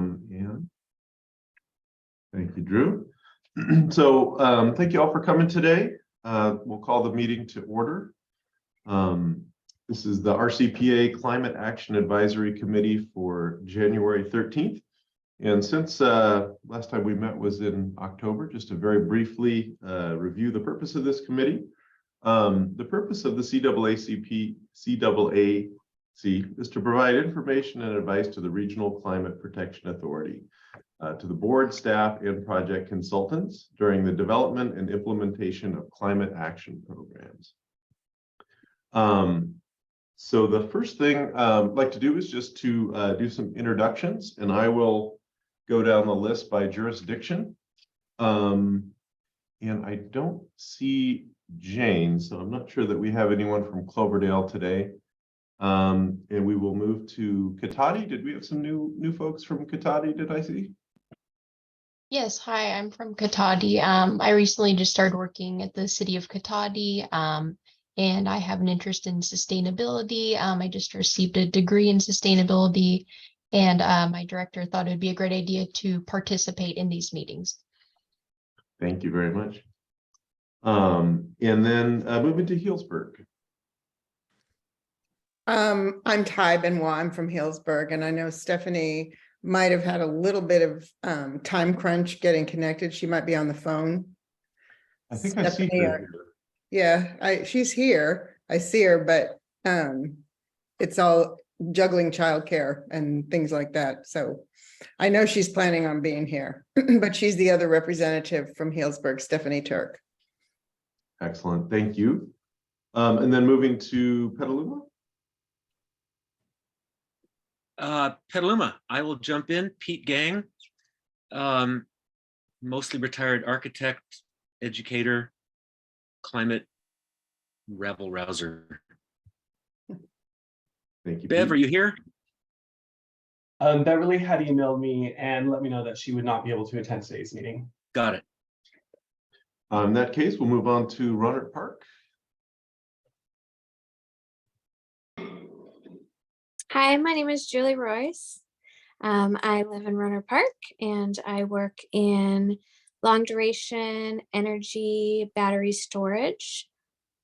And thank you, Drew. So thank you all for coming today. We'll call the meeting to order. This is the RCPA Climate Action Advisory Committee for January 13th. And since last time we met was in October, just to very briefly review the purpose of this committee. The purpose of the CAAC is to provide information and advice to the Regional Climate Protection Authority, to the board, staff, and project consultants during the development and implementation of climate action programs. So the first thing I'd like to do is just to do some introductions, and I will go down the list by jurisdiction. And I don't see Jane, so I'm not sure that we have anyone from Cloverdale today. And we will move to Cotati. Did we have some new folks from Cotati, did I see? Yes, hi, I'm from Cotati. I recently just started working at the city of Cotati, and I have an interest in sustainability. I just received a degree in sustainability, and my director thought it'd be a great idea to participate in these meetings. Thank you very much. And then moving to Healdsburg. I'm Ty Benoit. I'm from Healdsburg, and I know Stephanie might have had a little bit of time crunch getting connected. She might be on the phone. I think I see her. Yeah, she's here. I see her, but it's all juggling childcare and things like that. So I know she's planning on being here, but she's the other representative from Healdsburg, Stephanie Turk. Excellent, thank you. And then moving to Petaluma. Petaluma, I will jump in. Pete Gang, mostly retired architect, educator, climate rabble rouser. Thank you. Bev, Pete. are you here? Beverly had emailed me and let me know that she would not be able to attend today's meeting. Got it. In that case, we'll move on to Rohnert Park. Hi, my name is Julie Royce. I live in Rohnert Park and I work in long duration energy battery storage.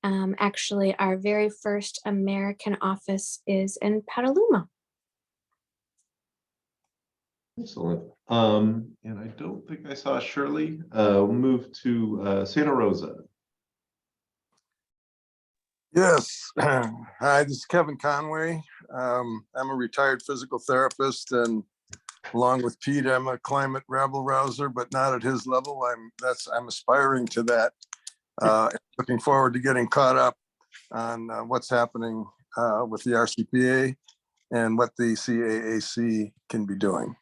Actually, our very first American office is in Petaluma. Excellent. And I don't think I saw Shirley. We'll move to Santa Rosa. Yes. Hi, this is Kevin Conway. I'm a retired physical therapist, and along with Pete, I'm a climate rabble rouser, but not at his level. I'm aspiring to that. Looking forward to getting caught up on what's happening with the RCPA and what the CAAC can be doing.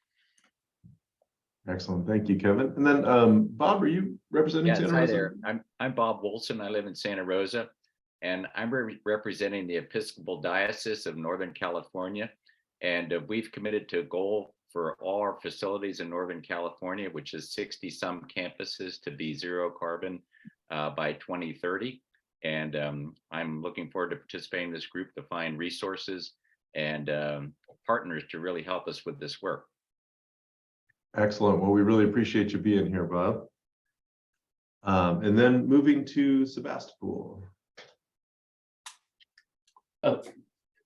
Excellent, thank you, Kevin. And then Bob, are you representing Santa Rosa? Hi there. I'm Bob Wolson. I live in Santa Rosa, and I'm representing the Episcopal Diocese of Northern California. And we've committed to a goal for all our facilities in Northern California, which is 60 some campuses, to be zero carbon by 2030. And I'm looking forward to participating in this group to find resources and partners to really help us with this work. Excellent. Well, we really appreciate you being here, Bob. And then moving to Sebastopol.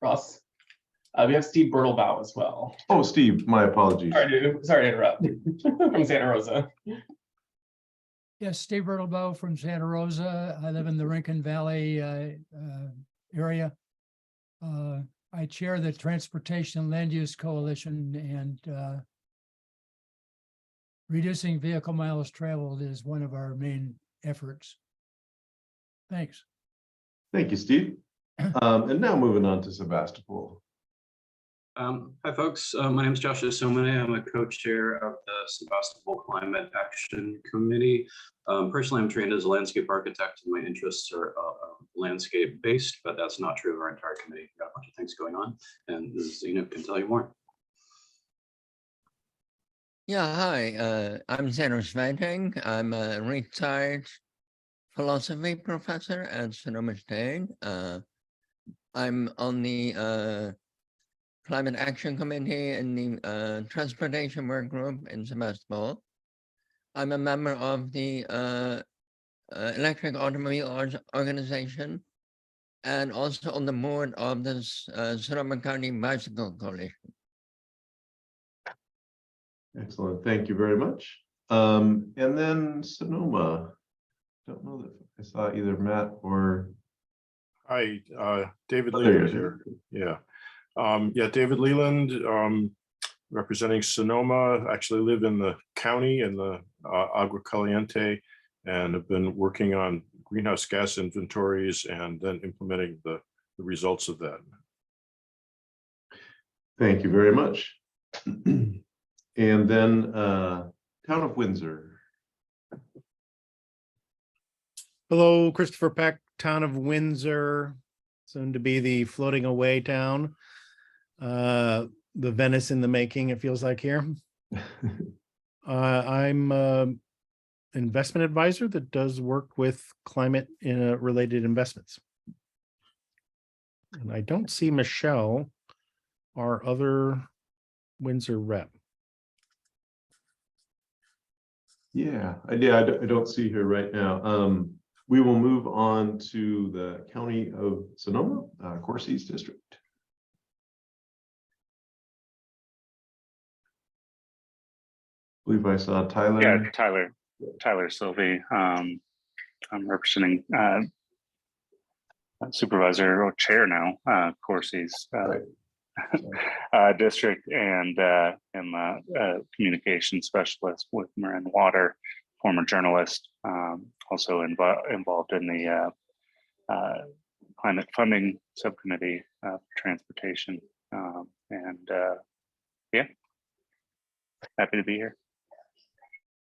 Ross. We have Steve Bertelbaugh as well. Oh, Steve, my apologies. Sorry to interrupt. From Santa Rosa. Yes, Steve Bertelbaugh from Santa Rosa. I live in the Rincon Valley area. I chair the Transportation and Land Use Coalition, and reducing vehicle miles traveled is one of our main efforts. Thanks. Thank you, Steve. And now moving on to Sebastopol. Hi, folks. My name is Joshua Somane. I'm a co-chair of the Sebastopol Climate Action Committee. Personally, I'm trained as a landscape architect, and my interests are landscape-based, but that's not true of our entire committee. We've got a bunch of things going on, and Zena can tell you more. Yeah, hi. I'm Sandra Sveiting. I'm a retired philosophy professor at Sonoma State. I'm on the Climate Action Committee in the Transportation Work Group in Sebastopol. I'm a member of the Electric Automobile Organization and also on the board of the Sonoma County Bicycle Coalition. Excellent. Thank you very much. And then Sonoma. Don't know that I saw either Matt or. Hi, David Oh, there Leland you are. here. Yeah, David Leland, representing Sonoma. Actually live in the county in the Agua Caliente, and have been working on greenhouse gas inventories and then implementing the results of that. Thank you very much. And then Town of Windsor. Hello, Christopher Peck, Town of Windsor, soon to be the floating away town. The Venice in the making, it feels like here. I'm an investment advisor that does work with climate related investments. And I don't see Michelle, our other Windsor rep. Yeah, I don't see her right now. We will move on to the County of Sonoma, Corsi's district. I believe I saw Tyler. Yeah, Tyler Sylvie. I'm representing supervisor or chair now, Corsi's district, and communication specialist with Marin Water, former journalist, also involved in the climate funding subcommittee of transportation, yeah, happy to be here.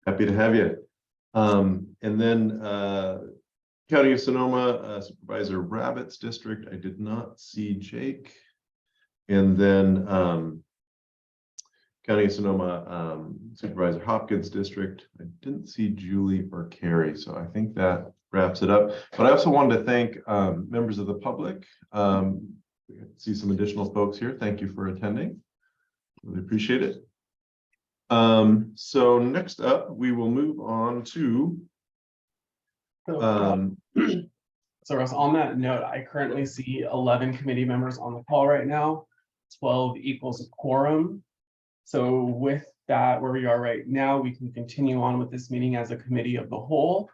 Happy to have you. And then County of Sonoma, Supervisor Rabbit's district. I did not see Jake. And then County of Sonoma, Supervisor Hopkins district. I didn't see Julie or Carrie, so I think that wraps it up. But I also wanted to thank members of the public. We see some additional folks here. Thank you for attending. Really appreciate it. So next up, we will move on to. So Russ, on that note, I currently see 11 committee members on the call right now. 12 equals a quorum. So with that, where we are right now, we can continue on with this meeting as a committee of the whole,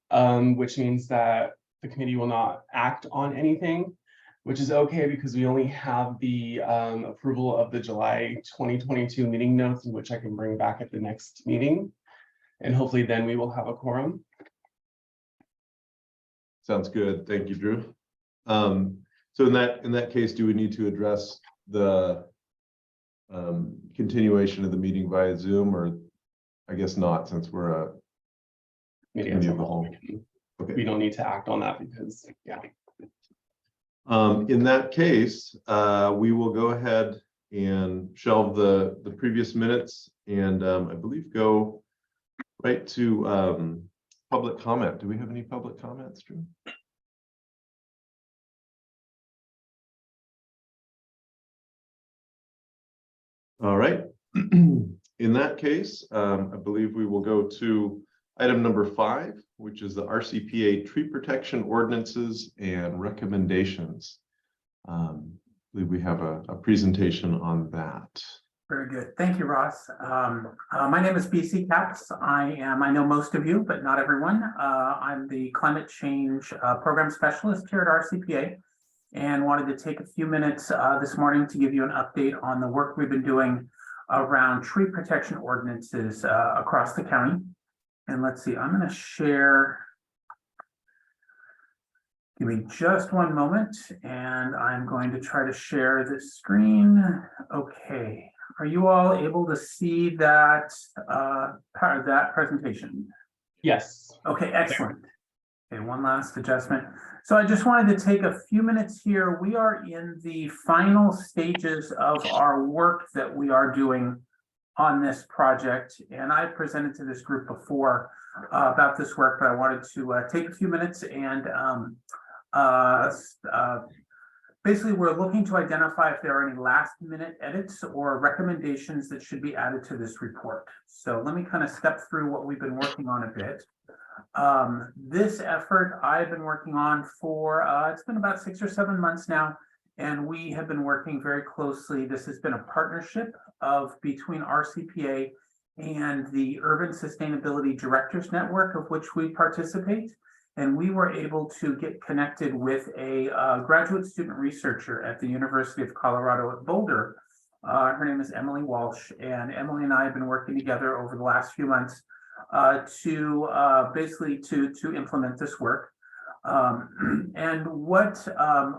which means that the committee will not act on anything, which is okay because we only have the approval of the July 2022 meeting notes, which I can bring back at the next meeting. And hopefully then we will have a quorum. Sounds good. Thank you, Drew. So in that case, do we need to address the continuation of the meeting via Zoom, or I guess not, since we're a committee of the whole? Okay. We don't need to act on that because, yeah. In that case, we will go ahead and shelve the previous minutes and I believe go right to public comment. Do we have any public comments, Drew? All right. In that case, I believe we will go to item number 5, which is the RCPA tree protection ordinances and recommendations. I believe we have a presentation on that. Very good. Thank you, Ross. My name is BC Caps. I know most of you, but not everyone. I'm the climate change program specialist here at RCPA, and wanted to take a few minutes this morning to give you an update on the work we've been doing around tree protection ordinances across the county. And let's see, I'm going to share. Give me just one moment, and I'm going to try to share this screen. Okay. Are you all able to see that part of that presentation? Yes. Okay, excellent. Okay, one last adjustment. So I just wanted to take a few minutes here. We are in the final stages of our work that we are doing on this project, and I presented to this group before about this work, but I wanted to take a few minutes and basically, we're looking to identify if there are any last minute edits or recommendations that should be added to this report. So let me kind of step through what we've been working on a bit. This effort I've been working on for, it's been about 6 or 7 months now, and we have been working very closely. This has been a partnership between RCPA and the Urban Sustainability Directors Network, of which we participate. And we were able to get connected with a graduate student researcher at the University of Colorado at Boulder. Her name is Emily Walsh, and Emily and I have been working together over the last few months to basically to implement this work. And what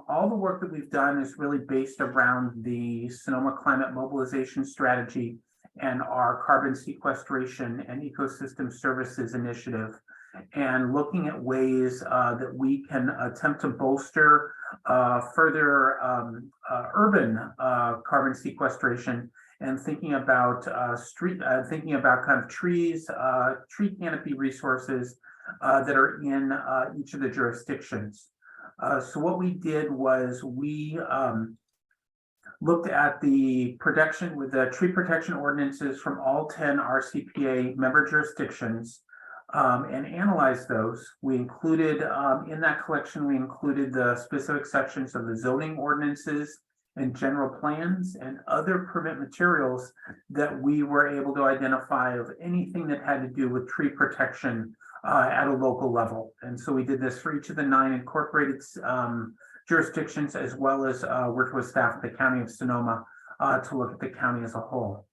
all the work that we've done is really based around the Sonoma Climate Mobilization Strategy and our Carbon Sequestration and Ecosystem Services Initiative, and looking at ways that we can attempt to bolster further urban carbon sequestration, and thinking about thinking about kind of trees, tree canopy resources that are in each of the jurisdictions. So what we did was we looked at the protection with the tree protection ordinances from all 10 RCPA member jurisdictions, and analyzed those. We included in that collection, we included the specific sections of the zoning ordinances and general plans and other permit materials that we were able to identify of anything that had to do with tree protection at a local level. And so we did this for each of the 9 incorporated jurisdictions, as well as worked with staff at the County of Sonoma to look at the county as a whole.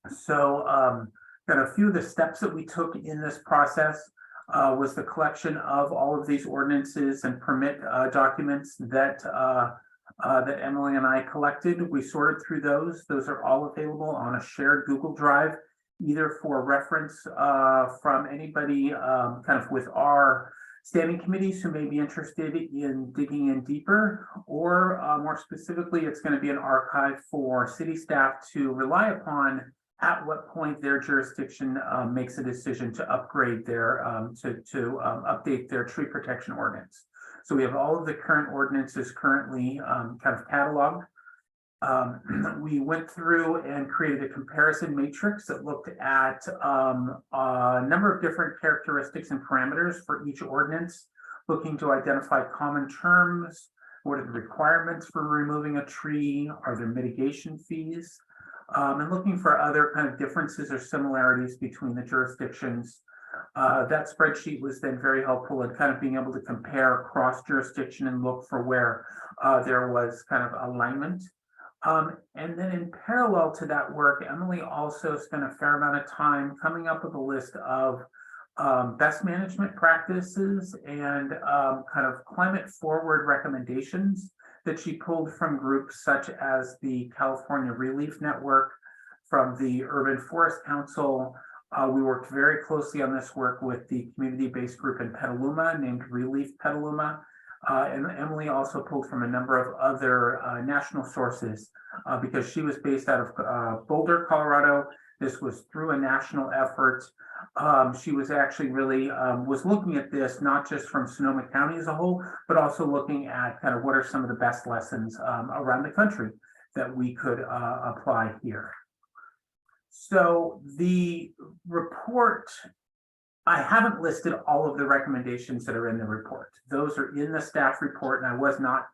So got a few of the steps that we took in this process was the collection of all of these ordinances and permit documents that that Emily and I collected. We sorted through those. Those are all available on a shared Google Drive, either for reference from anybody kind of with our standing committees who may be interested in digging in deeper, or more specifically, it's going to be an archive for city staff to rely upon at what point their jurisdiction makes a decision to upgrade their update their tree protection ordinance. So we have all of the current ordinances currently kind of cataloged. We went through and created a comparison matrix that looked at a number of different characteristics and parameters for each ordinance, looking to identify common terms. What are the requirements for removing a tree? Are there mitigation fees? And looking for other kind of differences or similarities between the jurisdictions. That spreadsheet was then very helpful in kind of being able to compare across jurisdiction and look for where there was kind of alignment. And then in parallel to that work, Emily also spent a fair amount of time coming up with a list of best management practices and kind of climate forward recommendations that she pulled from groups such as the California Relief Network, from the Urban Forest Council. We worked very closely on this work with the community-based group in Petaluma named Relief Petaluma. And Emily also pulled from a number of other national sources because she was based out of Boulder, Colorado. This was through a national effort. She was actually really was looking at this not just from Sonoma County as a whole, but also looking at kind of what are some of the best lessons around the country that we could apply here. So the report, I haven't listed all of the recommendations that are in the report. Those are in the staff report, and I was not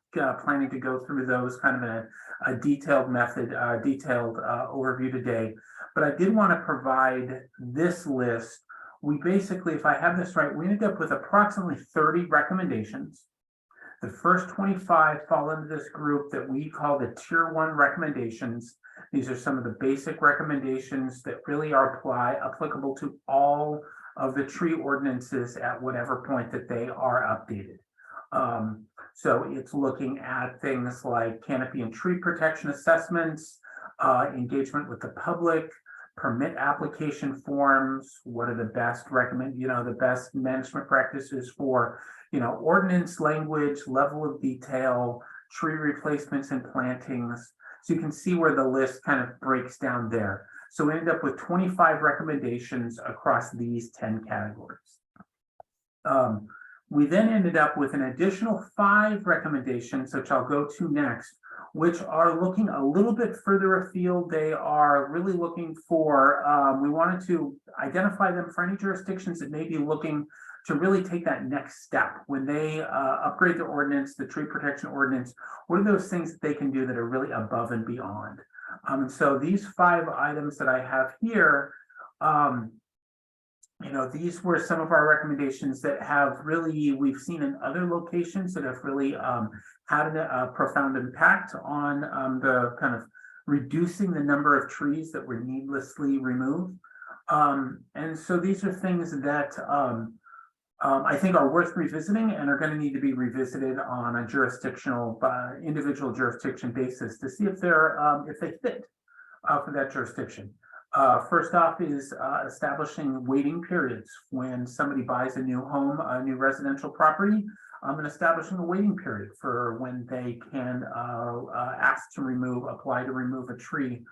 planning to go through those kind of in a detailed method, detailed overview today. But I did want to provide this list. We basically, if I have this right, we ended up with approximately 30 recommendations. The first 25 fall into this group that we call the Tier 1 recommendations. These are some of the basic recommendations that really are applicable to all of the tree ordinances at whatever point that they are updated. So it's looking at things like canopy and tree protection assessments, engagement with the public, permit application forms. What are the best the best management practices for, ordinance language, level of detail, tree replacements and plantings. So you can see where the list kind of breaks down there. So we end up with 25 recommendations across these 10 categories. We then ended up with an additional 5 recommendations, which I'll go to next, which are looking a little bit further afield. They are really looking for, we wanted to identify them for any jurisdictions that may be looking to really take that next step. When they upgrade the ordinance, the tree protection ordinance, what are those things that they can do that are really above and beyond? So these 5 items that I have here, these were some of our recommendations that have really, we've seen in other locations that have really had a profound impact on the kind of reducing the number of trees that were needlessly removed. And so these are things that I think are worth revisiting and are going to need to be revisited on a jurisdictional, individual jurisdiction basis to see if if they fit for that jurisdiction. First off is establishing waiting periods when somebody buys a new home, a new residential property, and establishing a waiting period for when they can ask to apply to remove a tree.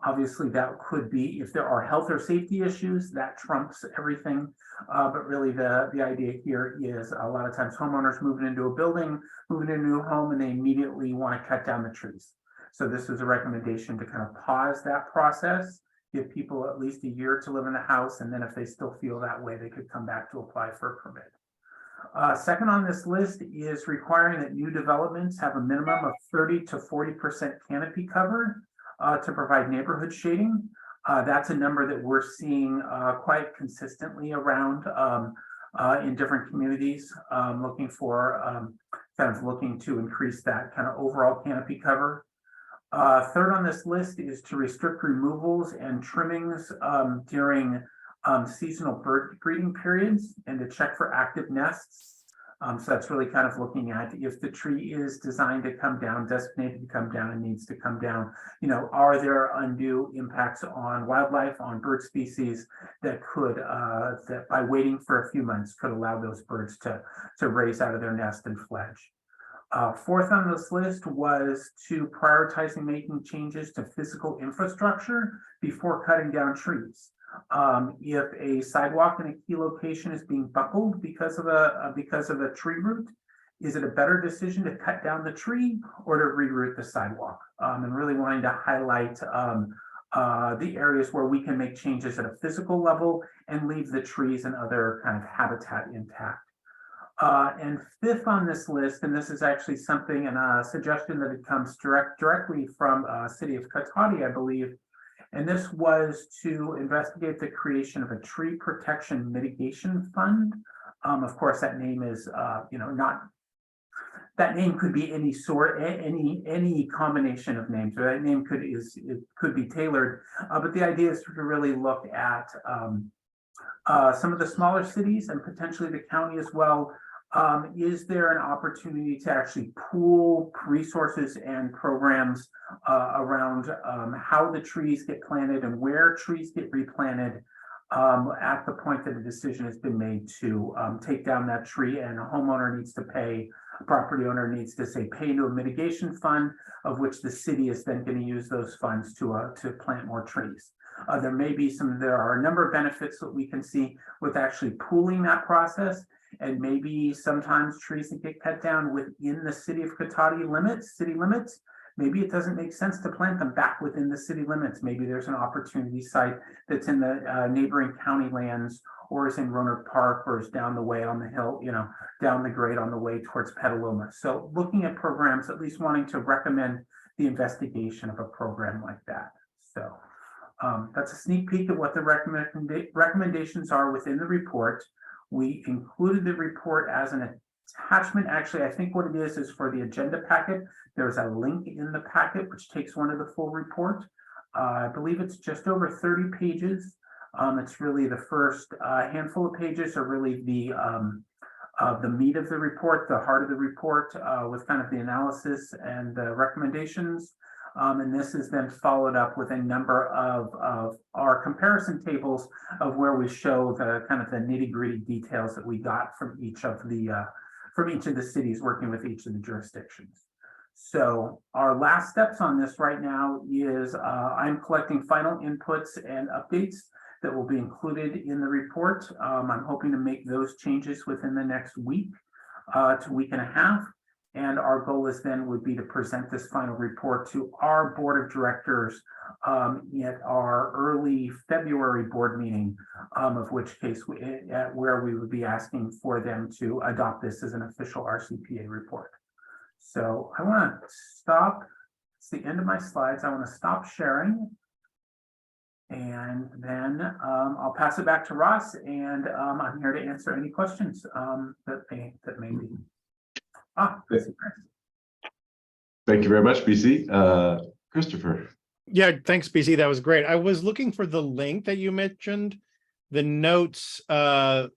Obviously, that could be if there are health or safety issues, that trumps everything. But really, the idea here is a lot of times homeowners moving into a building, moving into a new home, and they immediately want to cut down the trees. So this is a recommendation to kind of pause that process, give people at least a year to live in the house, and then if they still feel that way, they could come back to apply for a permit. Second on this list is requiring that new developments have a minimum of 30 to 40% canopy cover to provide neighborhood shading. That's a number that we're seeing quite consistently around in different communities, looking to increase that kind of overall canopy cover. Third on this list is to restrict removals and trimmings during seasonal bird breeding periods and to check for active nests. So that's really kind of looking at if the tree is designed to come down, designated to come down and needs to come down, are there undue impacts on wildlife, on bird species that could, that by waiting for a few months could allow those birds to raise out of their nest and fledge. Fourth on this list was to prioritizing making changes to physical infrastructure before cutting down trees. If a sidewalk in a key location is being buckled because of a tree root, is it a better decision to cut down the tree or to reroute the sidewalk? And really wanting to highlight the areas where we can make changes at a physical level and leave the trees and other kind of habitat intact. And fifth on this list, and this is actually something and a suggestion that it comes directly from City of Cotati, I believe, and this was to investigate the creation of a tree protection mitigation fund. Of course, that name is, that name could be any combination of names, or that name could be tailored. But the idea is to really look at some of the smaller cities and potentially the county as well. Is there an opportunity to actually pool resources and programs around how the trees get planted and where trees get replanted at the point that a decision has been made to take down that tree and a homeowner needs to pay, a property owner needs to pay into a mitigation fund of which the city is then going to use those funds to plant more trees. There are a number of benefits that we can see with actually pooling that process. And maybe sometimes trees that get cut down within the City of Cotati city limits, maybe it doesn't make sense to plant them back within the city limits. Maybe there's an opportunity site that's in the neighboring county lands or is in Roanoke Park or is down the way on the hill, down the grade on the way towards Petaluma. So looking at programs, at least wanting to recommend the investigation of a program like that. So that's a sneak peek at what the recommendations are within the report. We included the report as an attachment. Actually, I think what it is for the agenda packet. There's a link in the packet which takes one of the full report. I believe it's just over 30 pages. It's really the first handful of pages are really the meat of the report, the heart of the report, with kind of the analysis and the recommendations. And this is then followed up with a number of our comparison tables of where we show the kind of the nitty-gritty details that we got from each of the cities working with each of the jurisdictions. So our last steps on this right now is I'm collecting final inputs and updates that will be included in the report. I'm hoping to make those changes within the next week to week and a half. And our goal is then would be to present this final report to our board of directors at our early February board meeting, of which case where we would be asking for them to adopt this as an official RCPA report. So I want to stop. It's the end of my slides. I want to stop sharing. And then I'll pass it back to Ross, and I'm here to answer any questions that may be. Thank you very much, BC. Christopher. Yeah, thanks, BC. That was great. I was looking for the link that you mentioned. The notes for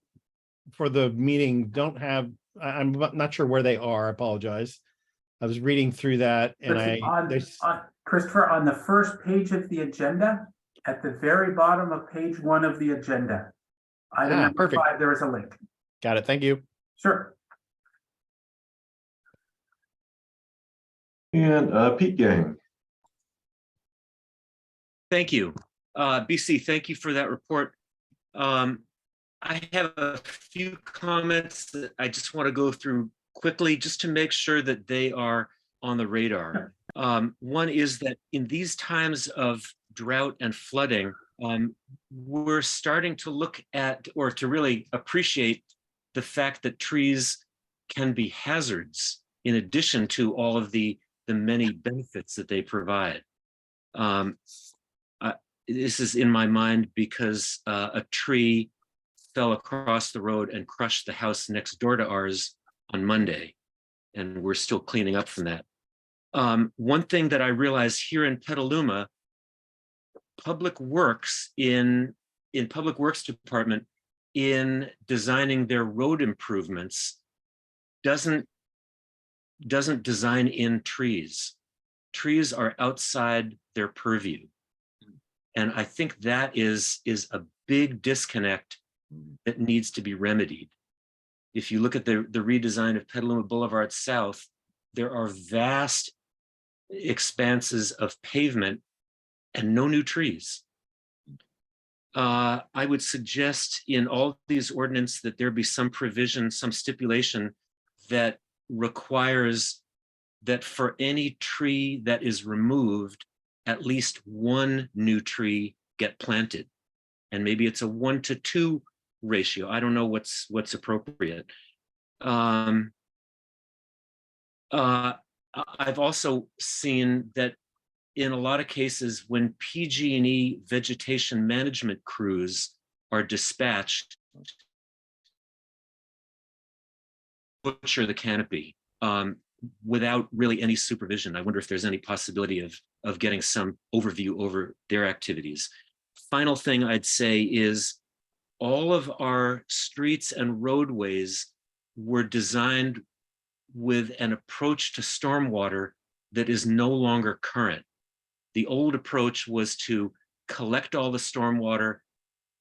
the meeting don't have, I'm not sure where they are. I apologize. I was reading through that and Christopher, on the first page of the agenda, at the very bottom of page 1 of the agenda, item number perfect. 5, there is a link. Got it. Thank you. Sure. And Pete Gang. Thank you. BC, thank you for that report. I have a few comments that I just want to go through quickly just to make sure that they are on the radar. One is that in these times of drought and flooding, we're starting to look at or to really appreciate the fact that trees can be hazards in addition to all of the many benefits that they provide. This is in my mind because a tree fell across the road and crushed the house next door to ours on Monday, and we're still cleaning up from that. One thing that I realized here in Petaluma, Public Works in Public Works Department in designing their road improvements doesn't design in trees. Trees are outside their purview. And I think that is a big disconnect that needs to be remedied. If you look at the redesign of Petaluma Boulevard South, there are vast expanses of pavement and no new trees. I would suggest in all these ordinances that there be some provision, some stipulation that requires that for any tree that is removed, at least one new tree get planted. And maybe it's a 1-to-2 ratio. I don't know what's appropriate. I've also seen that in a lot of cases when PG&E vegetation management crews are dispatched, butcher the canopy without really any supervision. I wonder if there's any possibility of getting some overview over their activities. Final thing I'd say is all of our streets and roadways were designed with an approach to stormwater that is no longer current. The old approach was to collect all the stormwater,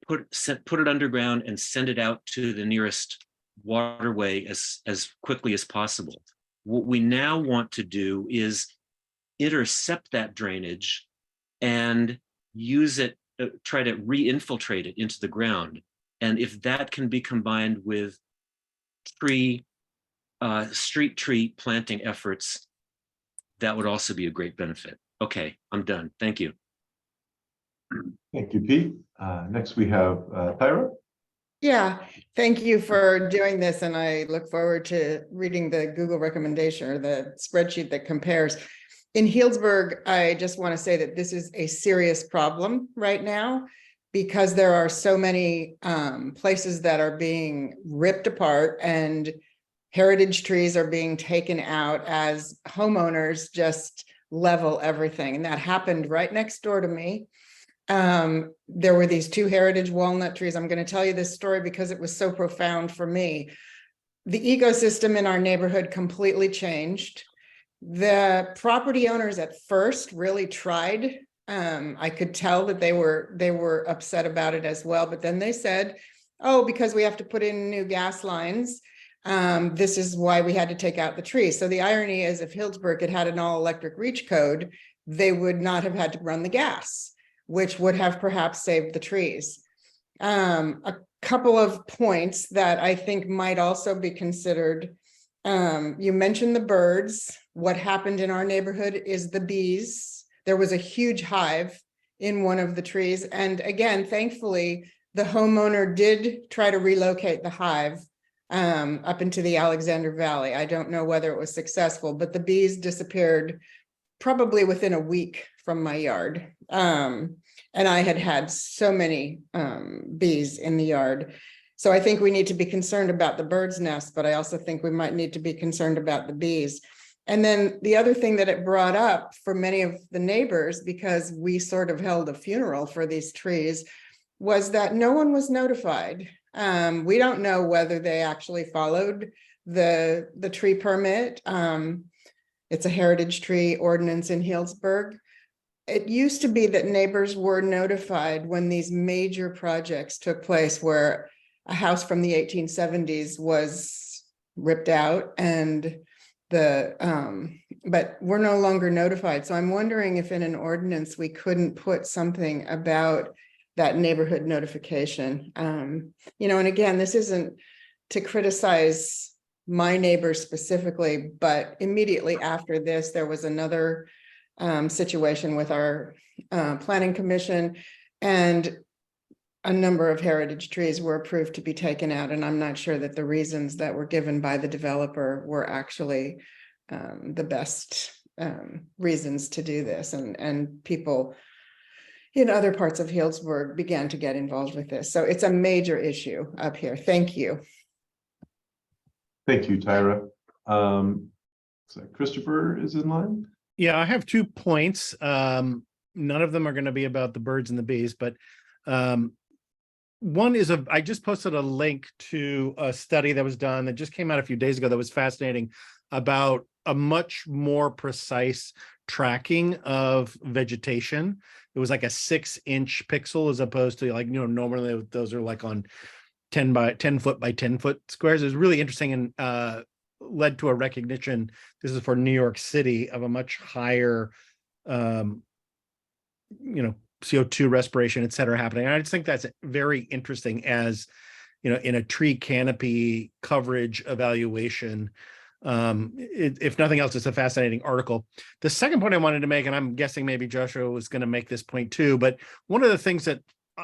put it underground and send it out to the nearest waterway as quickly as possible. What we now want to do is intercept that drainage and use it, try to re-infiltrate it into the ground. And if that can be combined with street tree planting efforts, that would also be a great benefit. Okay, I'm done. Thank you. Thank you, Pete. Next we have Tyra. Yeah, thank you for doing this, and I look forward to reading the Google recommendation or the spreadsheet that compares. In Healdsburg, I just want to say that this is a serious problem right now because there are so many places that are being ripped apart and heritage trees are being taken out as homeowners just level everything. And that happened right next door to me. There were these 2 heritage walnut trees. I'm going to tell you this story because it was so profound for me. The ecosystem in our neighborhood completely changed. The property owners at first really tried. I could tell that they were upset about it as well. But then they said, oh, because we have to put in new gas lines, this is why we had to take out the trees. So the irony is if Healdsburg had an all-electric reach code, they would not have had to run the gas, which would have perhaps saved the trees. a couple of points that I think might also be considered. You mentioned the birds. What happened in our neighborhood is the bees. There was a huge hive in one of the trees. And again, thankfully, the homeowner did try to relocate the hive up into the Alexander Valley. I don't know whether it was successful, but the bees disappeared probably within a week from my yard. And I had so many bees in the yard. So I think we need to be concerned about the bird's nest, but I also think we might need to be concerned about the bees. And then the other thing that it brought up for many of the neighbors, because we sort of held a funeral for these trees, was that no one was notified. We don't know whether they actually followed the tree permit. It's a heritage tree ordinance in Healdsburg. It used to be that neighbors were notified when these major projects took place, where a house from the 1870s was ripped out and but we're no longer notified. So I'm wondering if in an ordinance we couldn't put something about that neighborhood notification. You know, and again, this isn't to criticize my neighbors specifically, but immediately after this, there was another situation with our planning commission, and a number of heritage trees were approved to be taken out. And I'm not sure that the reasons that were given by the developer were actually the best reasons to do this. And people in other parts of Healdsburg began to get involved with this. So it's a major issue up here. Thank you. Thank you, Tyra. So Christopher is in line. Yeah, I have 2 points. None of them are going to be about the birds and the bees, but one is I just posted a link to a study that was done that just came out a few days ago that was fascinating, about a much more precise tracking of vegetation. It was like a 6-inch pixel as opposed to, like, you know, normally those are like on 10 foot by 10 foot squares. It was really interesting and led to a recognition, this is for New York City, of a much higher you know, CO2 respiration, et cetera, happening. And I just think that's very interesting as, you know, in a tree canopy coverage evaluation. If nothing else, it's a fascinating article. The second point I wanted to make, and I'm guessing maybe Joshua was going to make this point too, but one of the things that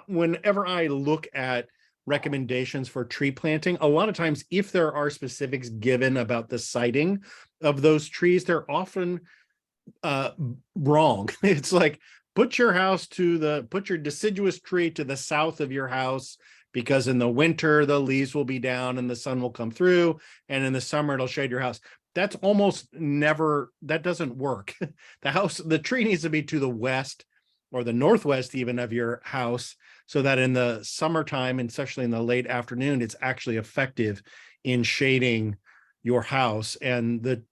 whenever I look at recommendations for tree planting, a lot of times, if there are specifics given about the siting of those trees, they're often wrong. It's like, put your deciduous tree to the south of your house, because in the winter, the leaves will be down and the sun will come through. And in the summer, it'll shade your house. That's almost never, that doesn't work. The tree needs to be to the west or the northwest even of your house, so that in the summertime, and especially in the late afternoon, it's actually effective in shading your house. And the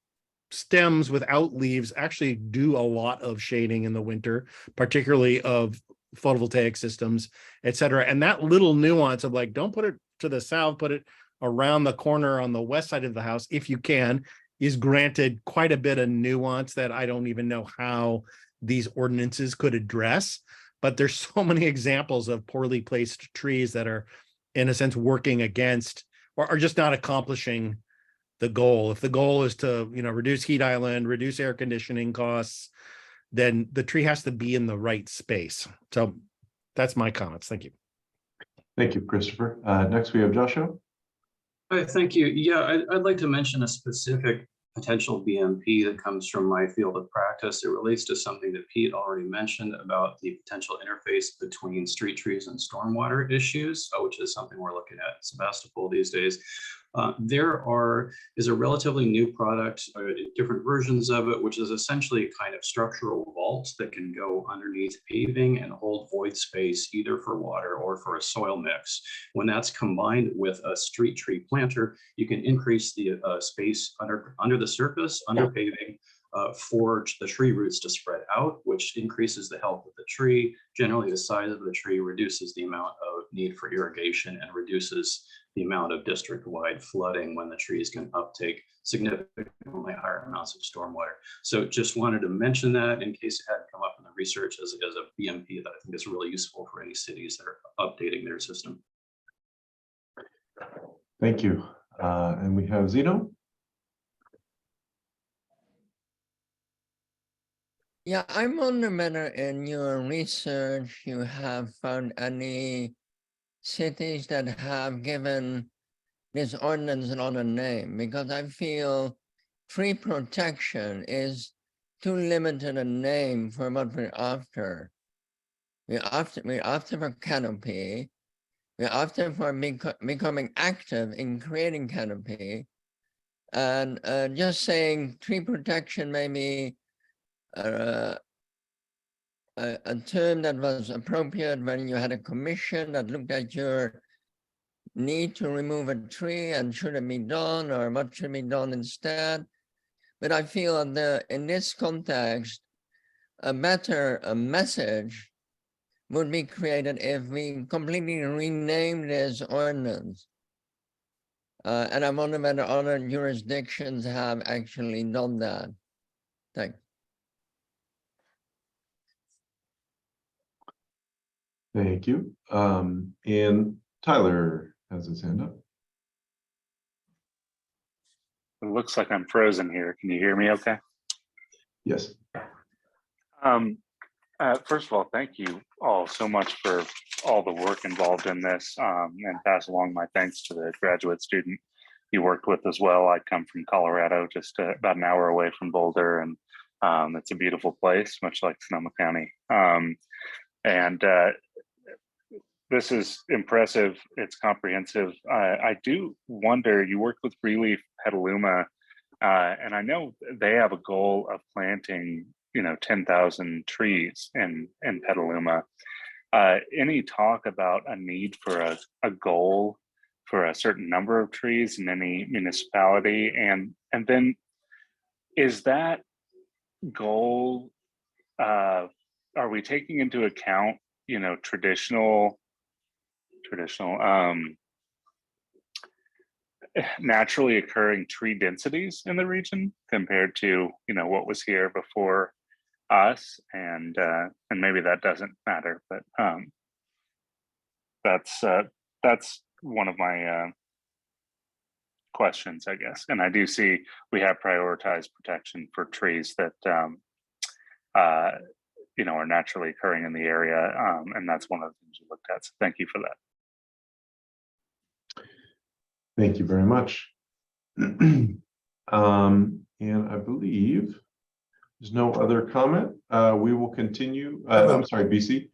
stems without leaves actually do a lot of shading in the winter, particularly of photovoltaic systems, et cetera. And that little nuance of, like, don't put it to the south, put it around the corner on the west side of the house, if you can, is granted quite a bit of nuance that I don't even know how these ordinances could address. But there's so many examples of poorly placed trees that are, in a sense, working against or are just not accomplishing the goal. If the goal is to, you know, reduce heat island, reduce air conditioning costs, then the tree has to be in the right space. So that's my comments. Thank you. Thank you, Christopher. Next we have Joshua. Hi, thank you. Yeah, I'd like to mention a specific potential BMP that comes from my field of practice. It relates to something that Pete already mentioned about the potential interface between street trees and stormwater issues, which is something we're looking at in Sebastopol these days. There is a relatively new product, different versions of it, which is essentially a kind of structural vault that can go underneath paving and hold void space either for water or for a soil mix. When that's combined with a street tree planter, you can increase the space under the surface, under paving, for the tree roots to spread out, which increases the health of the tree. Generally, the size of the tree reduces the amount of need for irrigation and reduces the amount of district-wide flooding when the trees can uptake significantly higher amounts of stormwater. So just wanted to mention that in case it hadn't come up in the research as a BMP that I think is really useful for any many cities that are updating their system. Thank you. And we have Zeno. Yeah, I wonder whether in your research you have found any cities that have given this ordinance another name, because I feel tree protection is too limited a name for what we're after. We're after for canopy. We're after for becoming active in creating canopy. And just saying tree protection may be a term that was appropriate when you had a commission that looked at your need to remove a tree and should it be done or what should be done instead. But I feel that in this context, a better message would be created if we completely rename this ordinance. And I wonder whether other jurisdictions have actually done that. Thanks. Thank you. And Tyler has his hand up. It looks like I'm frozen here. Can you hear me okay? Yes. First of all, thank you all so much for all the work involved in this, and pass along my thanks to the graduate student you worked with as well. I come from Colorado, just about an hour away from Boulder, and it's a beautiful place, much like Sonoma County. This is impressive. It's comprehensive. I do wonder, you worked with Relief Petaluma, and I know they have a goal of planting 10,000 trees in Petaluma. Any talk about a need for a goal for a certain number of trees in any municipality? And then is that goal, are we taking into account, traditional naturally occurring tree densities in the region compared to what was here before us? And maybe that doesn't matter, but that's one of my questions, I guess. And I do see we have prioritized protection for trees that are naturally occurring in the area, and that's one of the things we looked at. So thank you for that. Thank you very much. And I believe there's no other comment. We will continue. I'm sorry, BC.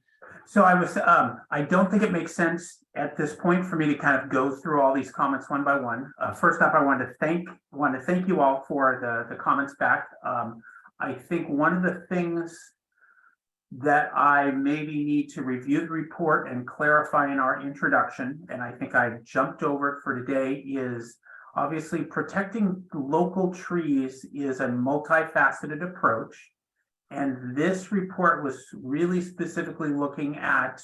So I don't think it makes sense at this point for me to kind of go through all these comments one by one. First up, I want to thank you all for the comments back. I think one of the things that I maybe need to review the report and clarify in our introduction, and I think I jumped over it for today, is obviously protecting local trees is a multifaceted approach. And this report was really specifically looking at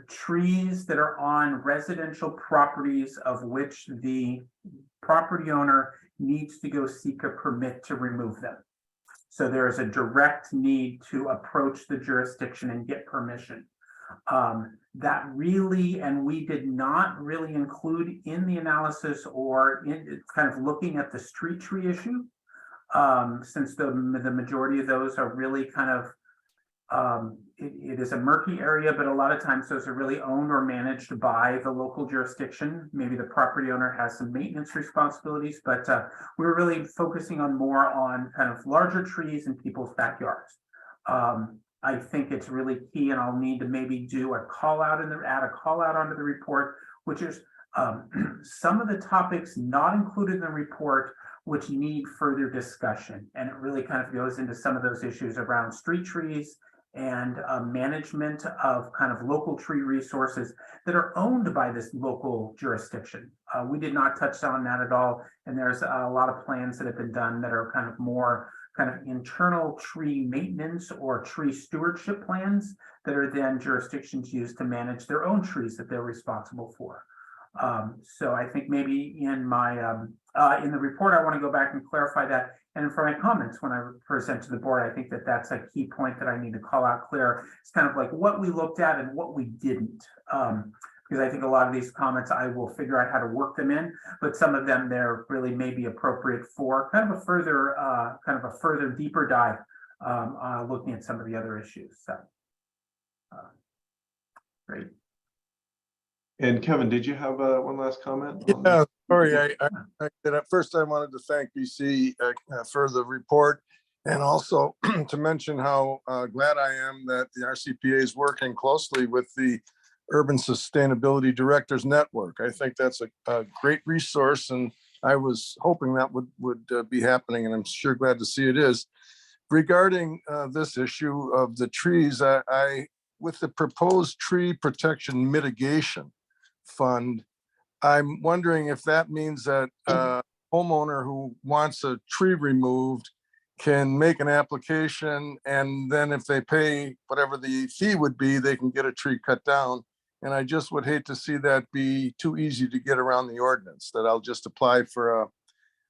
trees that are on residential properties of which the property owner needs to go seek a permit to remove them. So there is a direct need to approach the jurisdiction and get permission. That really, and we did not really include in the analysis or in kind of looking at the street tree issue, since the majority of those are really kind of, it is a murky area, but a lot of times those are really owned or managed by the local jurisdiction. Maybe the property owner has some maintenance responsibilities, but we were really focusing on more on kind of larger trees in people's backyards. I think it's really key, and I'll need to maybe do a call out add a call out onto the report, which is some of the topics not included in the report which need further discussion. And it really kind of goes into some of those issues around street trees and management of kind of local tree resources that are owned by this local jurisdiction. We did not touch on that at all. And there's a lot of plans that have been done that are kind of more kind of internal tree maintenance or tree stewardship plans that are then jurisdictions use to manage their own trees that they're responsible for. So I think maybe in my in the report, I want to go back and clarify that. And for my comments, when I present to the board, I think that that's a key point that I need to call out clear. It's kind of like what we looked at and what we didn't. Because I think a lot of these comments, I will figure out how to work them in, but some of them they're really maybe appropriate for kind of a further deeper dive, looking at some of the other issues. So, great. And Kevin, did you have one last comment? Yeah, sorry. I did. At first, I wanted to thank BC for the report, and also to mention how glad I am that the RCPA is working closely with the Urban Sustainability Directors Network. I think that's a great resource, and I was hoping that would be happening, and I'm sure glad to see it is. Regarding this issue of the trees, I with the proposed tree protection mitigation fund, I'm wondering if that means that a homeowner who wants a tree removed can make an application, and then if they pay whatever the fee would be, they can get a tree cut down. And I just would hate to see that be too easy to get around the ordinance, that I'll just apply for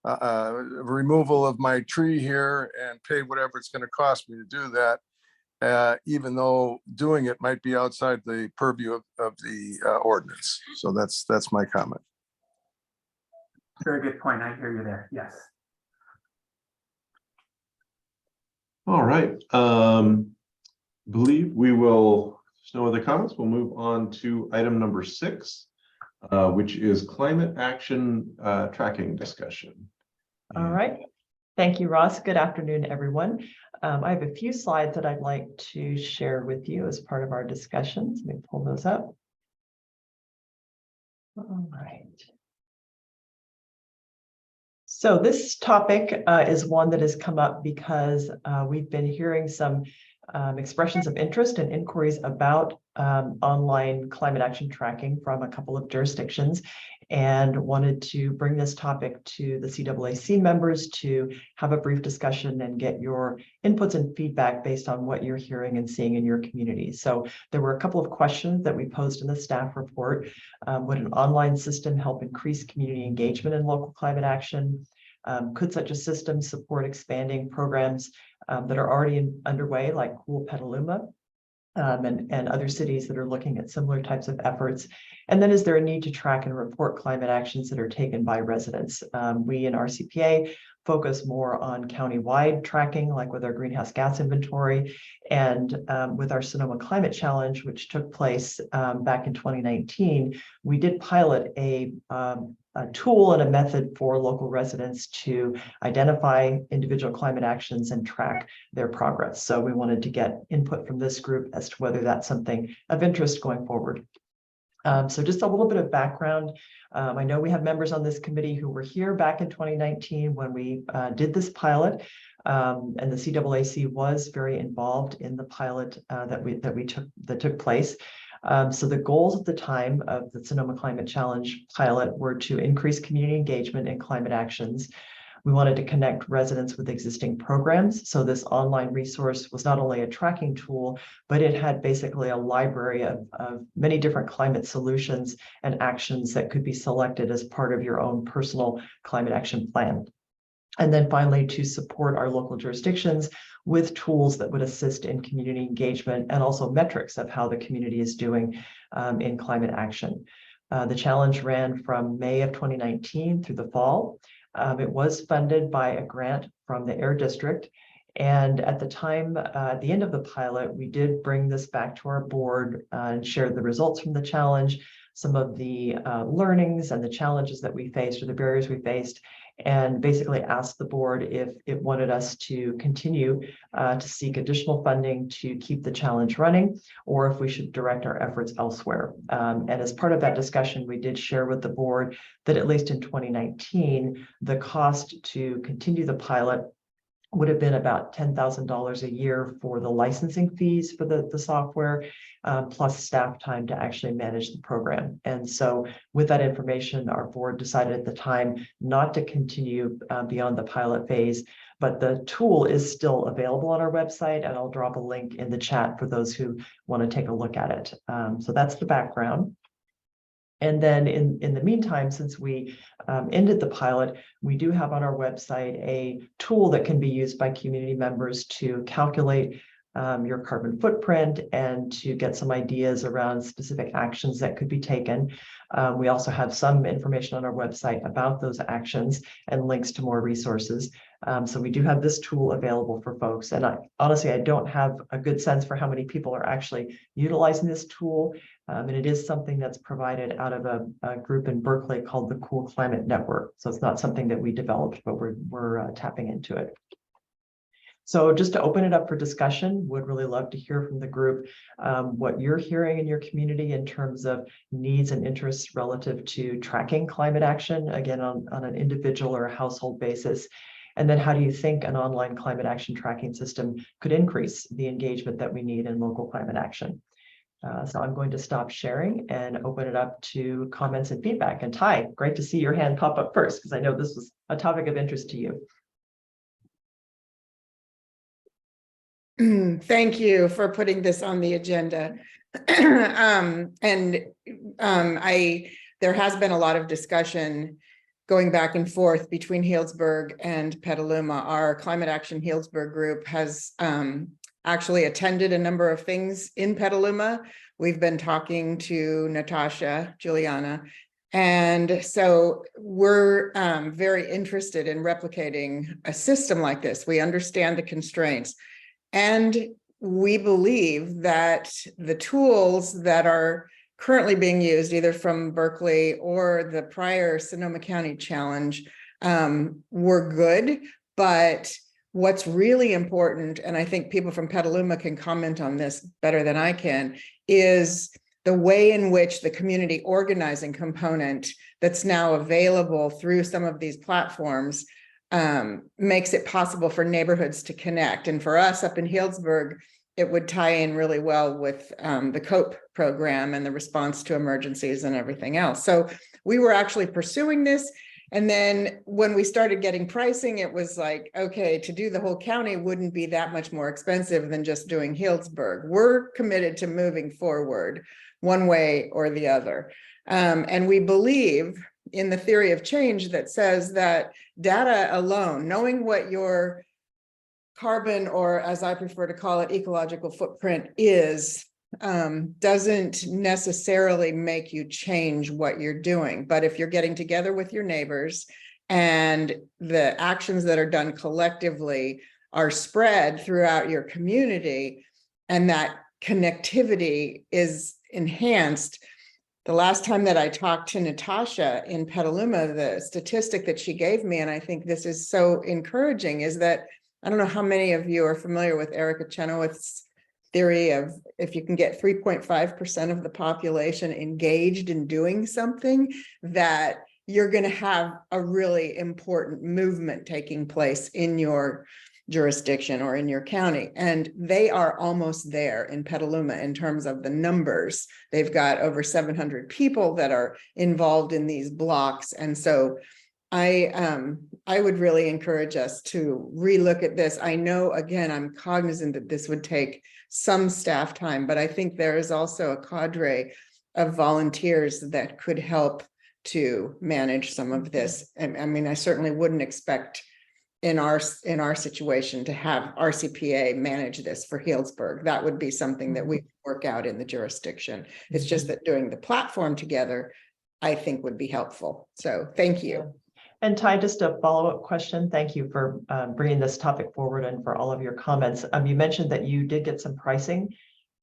a removal of my tree here and pay whatever it's going to cost me to do that, even though doing it might be outside the purview of the ordinance. So that's my comment. Very good point. I hear you there. Yes. All right. Believe we will, if there's no other comments, we'll move on to item number 6, which is climate action tracking discussion. All right. Thank you, Ross. Good afternoon, everyone. I have a few slides that I'd like to share with you as part of our discussions. Let me pull those up. All right. So this topic is one that has come up because we've been hearing some expressions of interest and inquiries about online climate action tracking from a couple of jurisdictions, and wanted to bring this topic to the CAAC members to have a brief discussion and get your inputs and feedback based on what you're hearing and seeing in your community. So there were a couple of questions that we posed in the staff report. Would an online system help increase community engagement in local climate action? Could such a system support expanding programs that are already underway, like Cool Petaluma, and other cities that are looking at similar types of efforts? And then is there a need to track and report climate actions that are taken by residents? We in RCPA focus more on county-wide tracking, like with our greenhouse gas inventory, and with our Sonoma Climate Challenge, which took place back in 2019, we did pilot a tool and a method for local residents to identify individual climate actions and track their progress. So we wanted to get input from this group as to whether that's something of interest going forward. So just a little bit of background. I know we have members on this committee who were here back in 2019 when we did this pilot, and the CAAC was very involved in the pilot that took place. So the goals at the time of the Sonoma Climate Challenge pilot were to increase community engagement in climate actions. We wanted to connect residents with existing programs. So this online resource was not only a tracking tool, but it had basically a library of many different climate solutions and actions that could be selected as part of your own personal climate action plan. And then finally, to support our local jurisdictions with tools that would assist in community engagement and also metrics of how the community is doing in climate action. The challenge ran from May of 2019 through the fall. It was funded by a grant from the Air District. And at the time, at the end of the pilot, we did bring this back to our board and share the results from the challenge, some of the learnings and the challenges that we faced or the barriers we faced, and basically asked the board if it wanted us to continue to seek additional funding to keep the challenge running, or if we should direct our efforts elsewhere. And as part of that discussion, we did share with the board that at least in 2019, the cost to continue the pilot would have been about $10,000 a year for the licensing fees for the software, plus staff time to actually manage the program. And so with that information, our board decided at the time not to continue beyond the pilot phase, but the tool is still available on our website, and I'll drop a link in the chat for those who want to take a look at it. So that's the background. And then in the meantime, since we ended the pilot, we do have on our website a tool that can be used by community members to calculate your carbon footprint and to get some ideas around specific actions that could be taken. We also have some information on our website about those actions and links to more resources. So we do have this tool available for folks. And honestly, I don't have a good sense for how many people are actually utilizing this tool. And it is something that's provided out of a group in Berkeley called the Cool Climate Network. So it's not something that we developed, but we're tapping into it. So just to open it up for discussion, would really love to hear from the group what you're hearing in your community in terms of needs and interests relative to tracking climate action, again, on an individual or a household basis. And then how do you think an online climate action tracking system could increase the engagement that we need in local climate action? So I'm going to stop sharing and open it up to comments and feedback. And Ty, great to see your hand pop up first, because I know this was a topic of interest to you. Thank you for putting this on the agenda. There has been a lot of discussion going back and forth between Healdsburg and Petaluma. Our Climate Action Healdsburg group has actually attended a number of things in Petaluma. We've been talking to Natasha, Juliana, and so we're very interested in replicating a system like this. We understand the constraints. And we believe that the tools that are currently being used, either from Berkeley or the prior Sonoma County Challenge, were good. But what's really important, and I think people from Petaluma can comment on this better than I can, is the way in which the community organizing component that's now available through some of these platforms makes it possible for neighborhoods to connect. And for us up in Healdsburg, it would tie in really well with the COPE program and the response to emergencies and everything else. So we were actually pursuing this. And then when we started getting pricing, it was like, okay, to do the whole county wouldn't be that much more expensive than just doing Healdsburg. We're committed to moving forward one way or the other. And we believe in the theory of change that says that data alone, knowing what your carbon, or as I prefer to call it, ecological footprint is, doesn't necessarily make you change what you're doing. But if you're getting together with your neighbors and the actions that are done collectively are spread throughout your community and that connectivity is enhanced. The last time that I talked to Natasha in Petaluma, the statistic that she gave me, and I think this is so encouraging, is that I don't know how many of you are familiar with Erica Chenoweth's theory of if you can get 3.5% of the population engaged in doing something, that you're going to have a really important movement taking place in your jurisdiction or in your county. And they are almost there in Petaluma in terms of the numbers. They've got over 700 people that are involved in these blocks. And so I would really encourage us to relook at this. I know, again, I'm cognizant that this would take some staff time, but I think there is also a cadre of volunteers that could help to manage some of this. And I mean, I certainly wouldn't expect in our situation to have RCPA manage this for Healdsburg. That would be something that we work out in the jurisdiction. It's just that doing the platform together, I think would be helpful. So thank you. And Ty, just a follow-up question. Thank you for bringing this topic forward and for all of your comments. You mentioned that you did get some pricing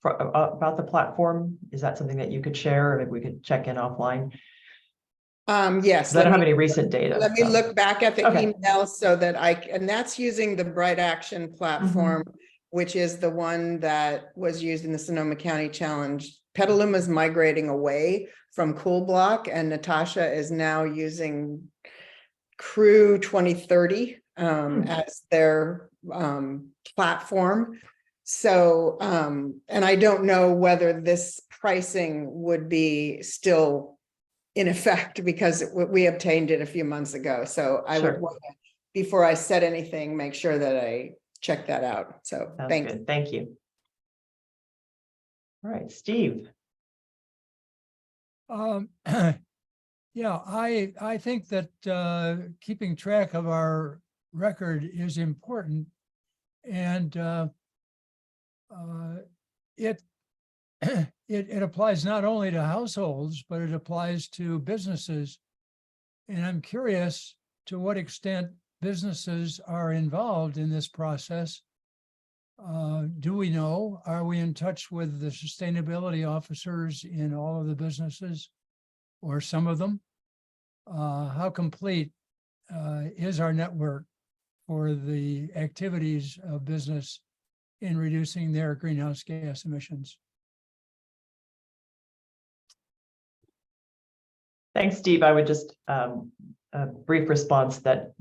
about the platform. Is that something that you could share, or maybe we could check in offline? Yes. I don't have any recent data. Let me look back at the email so that and that's using the Bright Action platform, which is the one that was used in the Sonoma County Challenge. Petaluma is migrating away from Cool Block, and Natasha is now using Crew 2030 as their platform. So, and I don't know whether this pricing would be still in effect because we obtained it a few months ago. So I would want to, before I said anything, make sure that I check that out. So thank you. Thank you. All right, Steve. Yeah, I think that keeping track of our record is important. And it it applies not only to households, but it applies to businesses. And I'm curious to what extent businesses are involved in this process. Do we know? Are we in touch with the sustainability officers in all of the businesses or some of them? How complete is our network for the activities of business in reducing their greenhouse gas emissions? Thanks, Steve. I would just a brief response that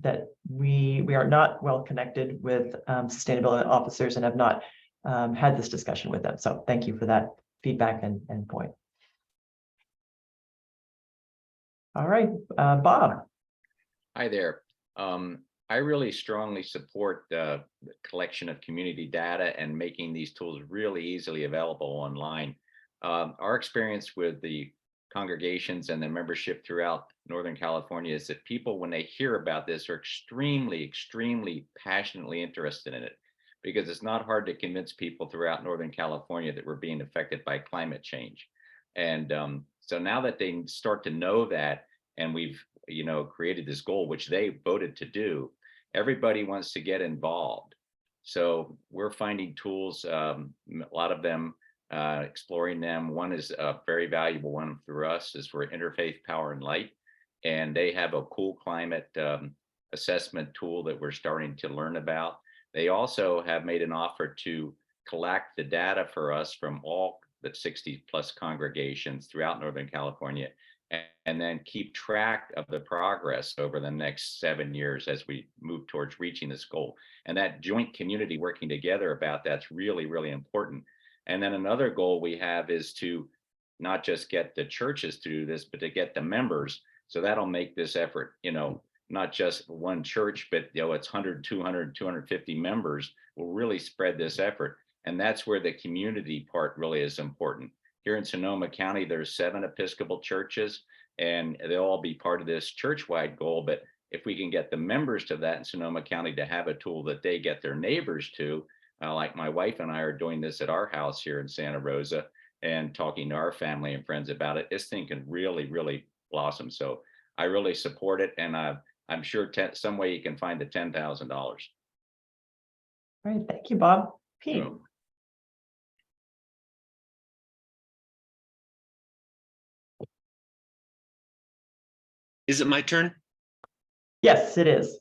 we are not well connected with sustainability officers and have not had this discussion with them. So thank you for that feedback and point. All right, Bob. Hi there. I really strongly support the collection of community data and making these tools really easily available online. Our experience with the congregations and the membership throughout Northern California is that people, when they hear about this, are extremely passionately interested in it, because it's not hard to convince people throughout Northern California that we're being affected by climate change. And so now that they start to know that, and we've created this goal, which they voted to do, everybody wants to get involved. So we're finding tools, a lot of them, exploring them. One is a very valuable one for us is for Interfaith Power and Light, and they have a cool climate assessment tool that we're starting to learn about. They also have made an offer to collect the data for us from all the 60 plus congregations throughout Northern California, and then keep track of the progress over the next 7 years as we move towards reaching this goal. And that joint community working together about that's really important. And then another goal we have is to not just get the churches to do this, but to get the members. So that'll make this effort, not just one church, but it's 100, 200, 250 members will really spread this effort. And that's where the community part really is important. Here in Sonoma County, there's 7 Episcopal churches, and they'll all be part of this church-wide goal. But if we can get the members to that in Sonoma County to have a tool that they get their neighbors to, like my wife and I are doing this at our house here in Santa Rosa and talking to our family and friends about it, this thing can really blossom. So I really support it, and I'm sure some way you can find the $10,000. All right, thank you, Bob. Pete. Is it my turn? Yes, it is.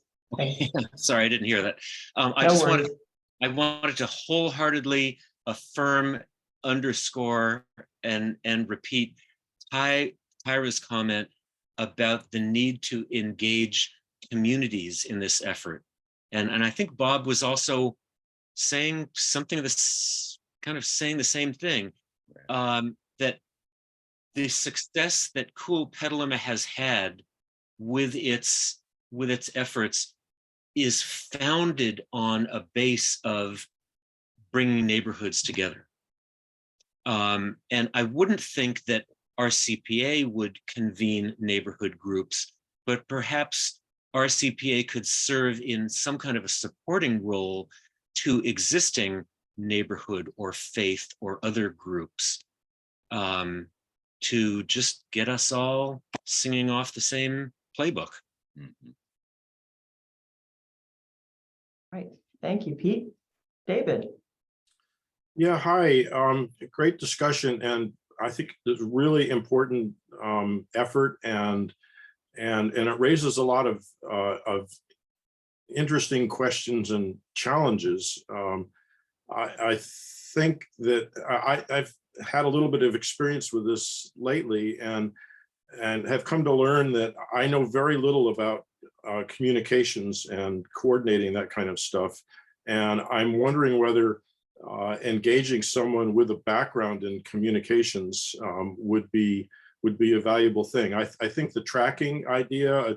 Sorry, I didn't hear that. I wanted to wholeheartedly affirm, underscore, and repeat Tyra's comment about the need to engage communities in this effort. And I think Bob was also saying something of this, kind of saying the same thing, that the success that Cool Petaluma has had with its efforts is founded on a base of bringing neighborhoods together. And I wouldn't think that RCPA would convene neighborhood groups, but perhaps RCPA could serve in some kind of a supporting role to existing neighborhood or faith or other groups, to just get us all singing off the same playbook. Mm-hmm. Right. Thank you, Pete. David. Yeah, hi. Great discussion, and I think it's a really important effort, and it raises a lot of interesting questions and challenges. I think that I've had a little bit of experience with this lately, and have come to learn that I know very little about communications and coordinating that kind of stuff. And I'm wondering whether engaging someone with a background in communications would be a valuable thing. I think the tracking idea,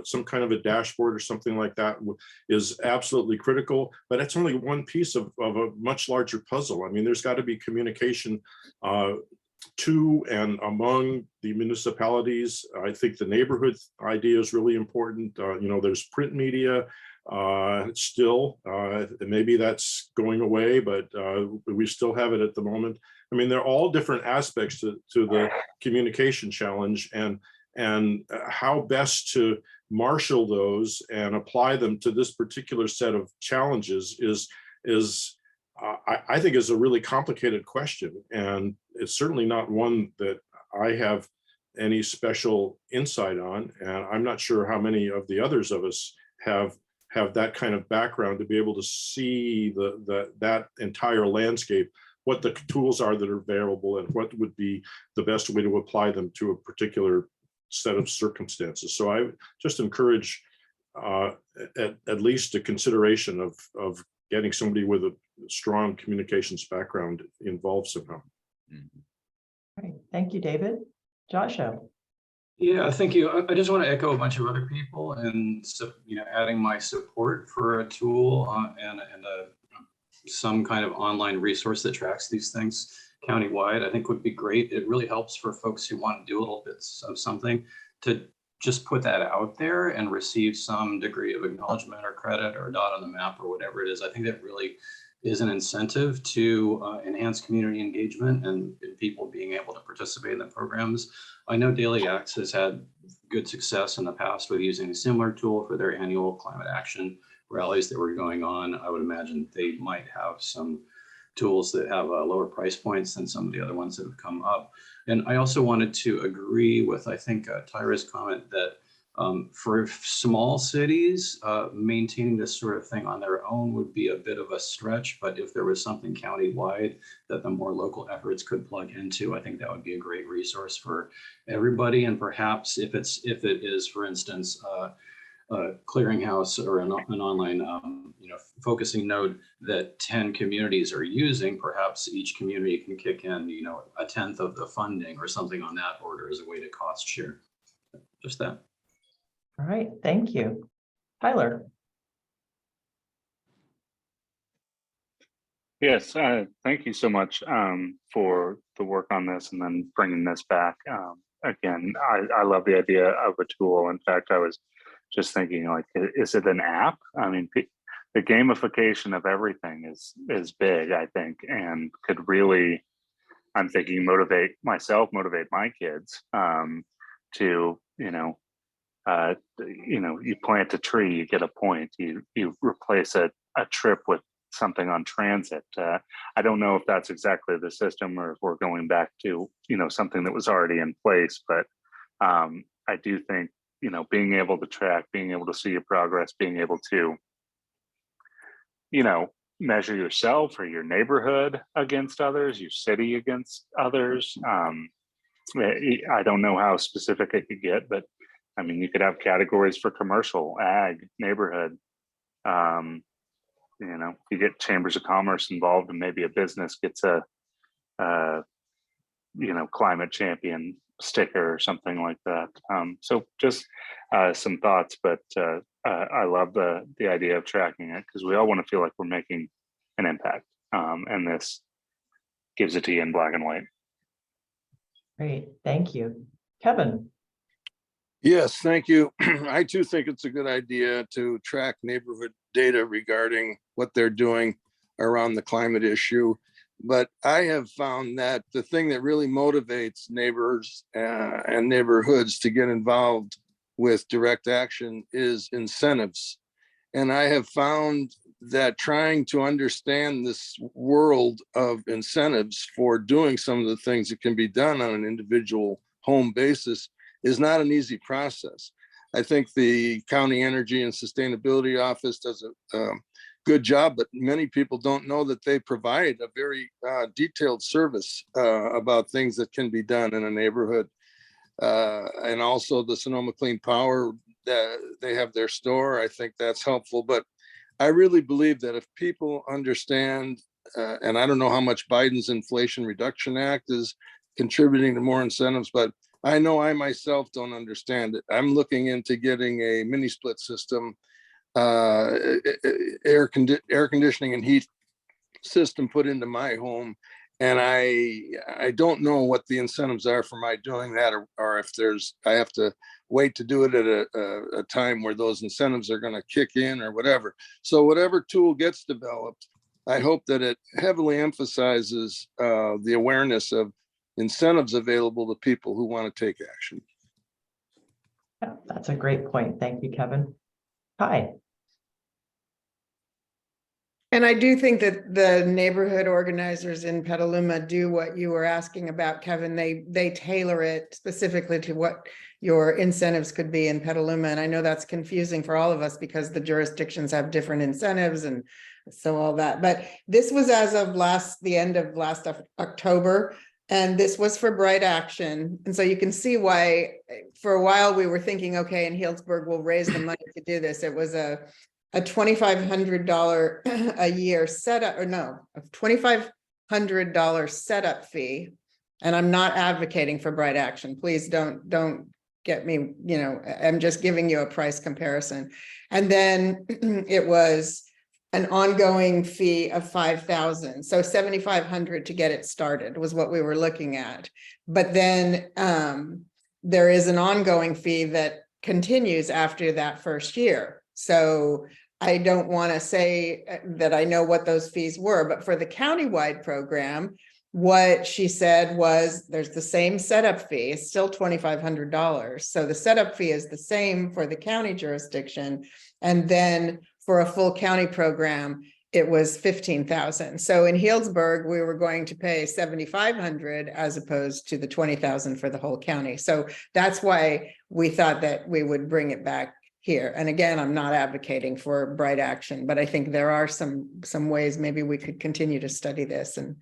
some kind of a dashboard or something like that is absolutely critical, but it's only one piece of a much larger puzzle. I mean, there's got to be communication to and among the municipalities. I think the neighborhood idea is really important. There's print media still, maybe that's going away, but we still have it at the moment. I mean, they're all different aspects to the communication challenge, and how best to marshal those and apply them to this particular set of challenges I think is a really complicated question, and it's certainly not one that I have any special insight on, and I'm not sure how many of the others of us have that kind of background to be able to see that entire landscape, what the tools are that are available, and what would be the best way to apply them to a particular set of circumstances. So I just encourage at least a consideration of getting somebody with a strong communications background involved somehow. Great. Thank you, David. Joshua. Yeah, thank you. I just want to echo a bunch of other people and adding my support for a tool and some kind of online resource that tracks these things countywide. I think would be great. It really helps for folks who want to do a little bits of something to just put that out there and receive some degree of acknowledgement or credit or a dot on the map or whatever it is. I think that really is an incentive to enhance community engagement and people being able to participate in the programs. I know Daily Acts has had good success in the past with using a similar tool for their annual climate action rallies that were going on. I would imagine they might have some tools that have lower price points than some of the other ones that have come up. And I also wanted to agree with, I think, Tyra's comment that for small cities, maintaining this sort of thing on their own would be a bit of a stretch. But if there was something countywide that the more local efforts could plug into, I think that would be a great resource for everybody. And perhaps if it is, for instance, a clearinghouse or an online focusing node that 10 communities are using, perhaps each community can kick in a 10th of the funding or something on that order as a way to cost share. Just that. All right, thank you. Tyler. Yes, thank you so much for the work on this and then bringing this back. Again, I love the idea of a tool. In fact, I was just thinking, like, is it an app? I mean, the gamification of everything is big, I think, and could really, I'm thinking, motivate my kids to, you plant a tree, you get a point. You replace a trip with something on transit. I don't know if that's exactly the system or if we're going back to, something that was already in place, but I do think, being able to track, being able to see your progress, being able to, measure yourself or your neighborhood against others, your city against others. I don't know how specific it could get, but I mean, you could have categories for commercial, ag, neighborhood. You get chambers of commerce involved, and maybe a business gets a climate champion sticker or something like that. So just some thoughts, but I love the idea of tracking it because we all want to feel like we're making an impact, and this gives it to you in black and white. Great, thank you. Kevin. Yes, thank you. I too think it's a good idea to track neighborhood data regarding what they're doing around the climate issue. But I have found that the thing that really motivates neighbors and neighborhoods to get involved with direct action is incentives. And I have found that trying to understand this world of incentives for doing some of the things that can be done on an individual home basis is not an easy process. I think the County Energy and Sustainability Office does a good job, but many people don't know that they provide a very detailed service about things that can be done in a neighborhood. And also the Sonoma Clean Power, they have their store. I think that's helpful, but I really believe that if people understand, and I don't know how much Biden's Inflation Reduction Act is contributing to more incentives, but I know I myself don't understand it. I'm looking into getting a mini split system, air conditioning and heat system put into my home. And I don't know what the incentives are for my doing that, or if I have to wait to do it at a time where those incentives are going to kick in or whatever. So whatever tool gets developed, I hope that it heavily emphasizes the awareness of incentives available to people who want to take action. Yeah, that's a great point. Thank you, Kevin. Hi. And I do think that the neighborhood organizers in Petaluma do what you were asking about, Kevin. They tailor it specifically to what your incentives could be in Petaluma. And I know that's confusing for all of us because the jurisdictions have different incentives and so all that. But this was as of the end of last October. And this was for Bright Action. And so you can see why for a while we were thinking, okay, in Healdsburg, we'll raise the money to do this. It was a $2,500 a year setup, or no, a $2,500 setup fee. And I'm not advocating for Bright Action. Please don't get me, I'm just giving you a price comparison. And then it was an ongoing fee of $5,000. So $7,500 to get it started was what we were looking at. But then there is an ongoing fee that continues after that first year. So I don't want to say that I know what those fees were, but for the countywide program, what she said was there's the same setup fee, it's still $2,500. So the setup fee is the same for the county jurisdiction. And then for a full county program, it was $15,000. So in Healdsburg, we were going to pay $7,500 as opposed to the $20,000 for the whole county. So that's why we thought that we would bring it back here. And again, I'm not advocating for Bright Action, but I think there are some ways maybe we could continue to study this. And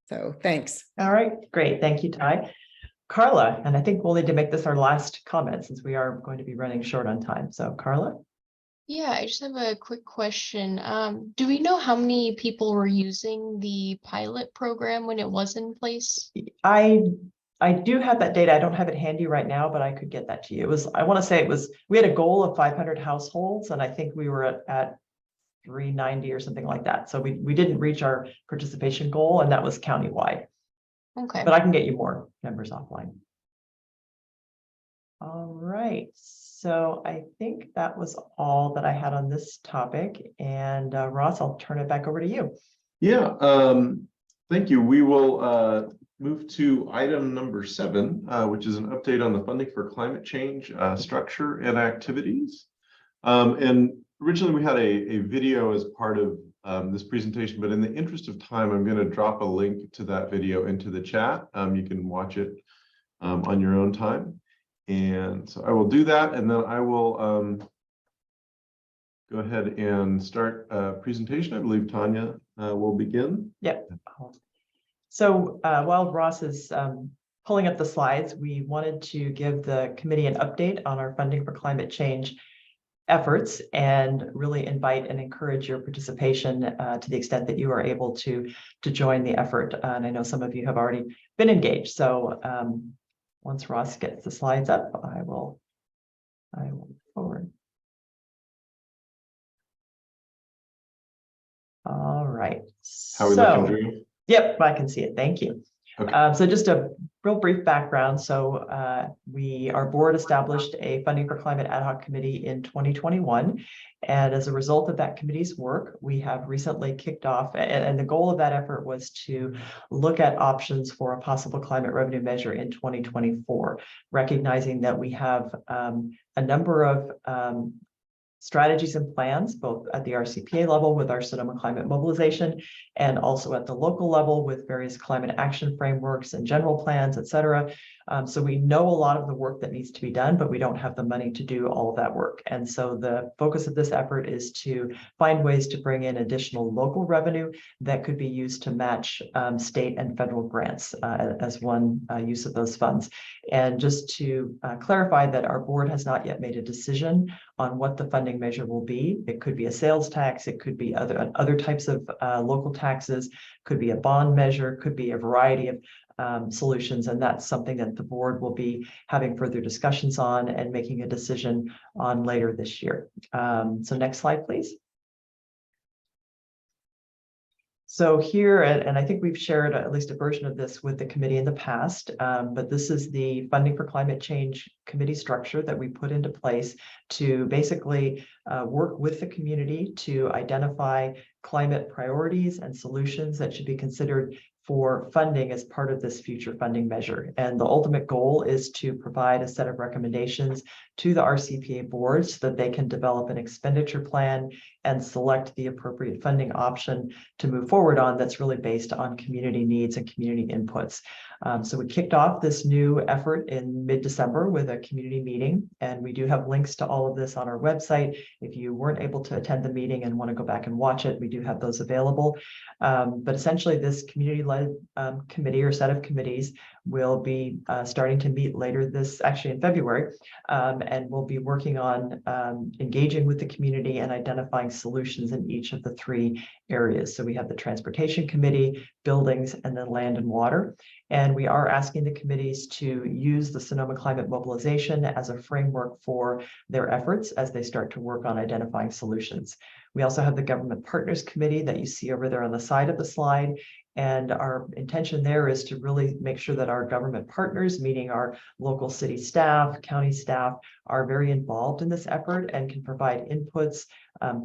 so thanks. All right, great. Thank you, Ty. Carla, and I think we'll need to make this our last comment since we are going to be running short on time. So Carla? Yeah, I just have a quick question. Do we know how many people were using the pilot program when it was in place? I do have that data. I don't have it handy right now, but I could get that to you. I want to say we had a goal of 500 households, and I think we were at 390 or something like that. So we didn't reach our participation goal, and that was countywide. Okay. But I can get you more numbers offline. All right. So I think that was all that I had on this topic. And Ross, I'll turn it back over to you. Yeah, thank you. We will move to item number 7, which is an update on the funding for climate change structure and activities. And originally we had a video as part of this presentation, but in the interest of time, I'm going to drop a link to that video into the chat. You can watch it on your own time. And so I will do that, and then I will go ahead and start a presentation. I believe Tanya will begin. Yep. So while Ross is pulling up the slides, we wanted to give the committee an update on our funding for climate change efforts and really invite and encourage your participation to the extent that you are able to join the effort. And I know some of you have already been engaged. So once Ross gets the slides up, I will forward. All right. How are we looking, Drew? Yep, I can see it. Thank you. Okay. So just a real brief background. So our board established a Funding for Climate Ad Hoc Committee in 2021. And as a result of that committee's work, we have recently kicked off, and the goal of that effort was to look at options for a possible climate revenue measure in 2024, recognizing that we have a number of strategies and plans, both at the RCPA level with our Sonoma climate mobilization, and also at the local level with various climate action frameworks and general plans, et cetera. So we know a lot of the work that needs to be done, but we don't have the money to do all of that work. And so the focus of this effort is to find ways to bring in additional local revenue that could be used to match state and federal grants as one use of those funds. And just to clarify that our board has not yet made a decision on what the funding measure will be. It could be a sales tax, it could be other types of local taxes, could be a bond measure, could be a variety of solutions, and that's something that the board will be having further discussions on and making a decision on later this year. So next slide, please. So here, and I think we've shared at least a version of this with the committee in the past, but this is the Funding for Climate Change committee structure that we put into place to basically work with the community to identify climate priorities and solutions that should be considered for funding as part of this future funding measure. And the ultimate goal is to provide a set of recommendations to the RCPA board so that they can develop an expenditure plan and select the appropriate funding option to move forward on that's really based on community needs and community inputs. So we kicked off this new effort in mid-December with a community meeting, and we do have links to all of this on our website. If you weren't able to attend the meeting and want to go back and watch it, we do have those available. But essentially this community-led committee or set of committees will be starting to meet later actually in February, and we'll be working on engaging with the community and identifying solutions in each of the three areas. So we have the Transportation Committee, Buildings, and then Land and Water. And we are asking the committees to use the Sonoma Climate Mobilization as a framework for their efforts as they start to work on identifying solutions. We also have the Government Partners Committee that you see over there on the side of the slide. And our intention there is to really make sure that our government partners, meaning our local city staff, county staff, are very involved in this effort and can provide inputs,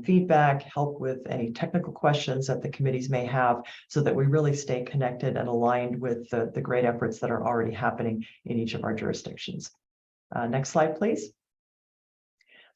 feedback, help with any technical questions that the committees may have, so that we really stay connected and aligned with the great efforts that are already happening in each of our jurisdictions. Next slide, please.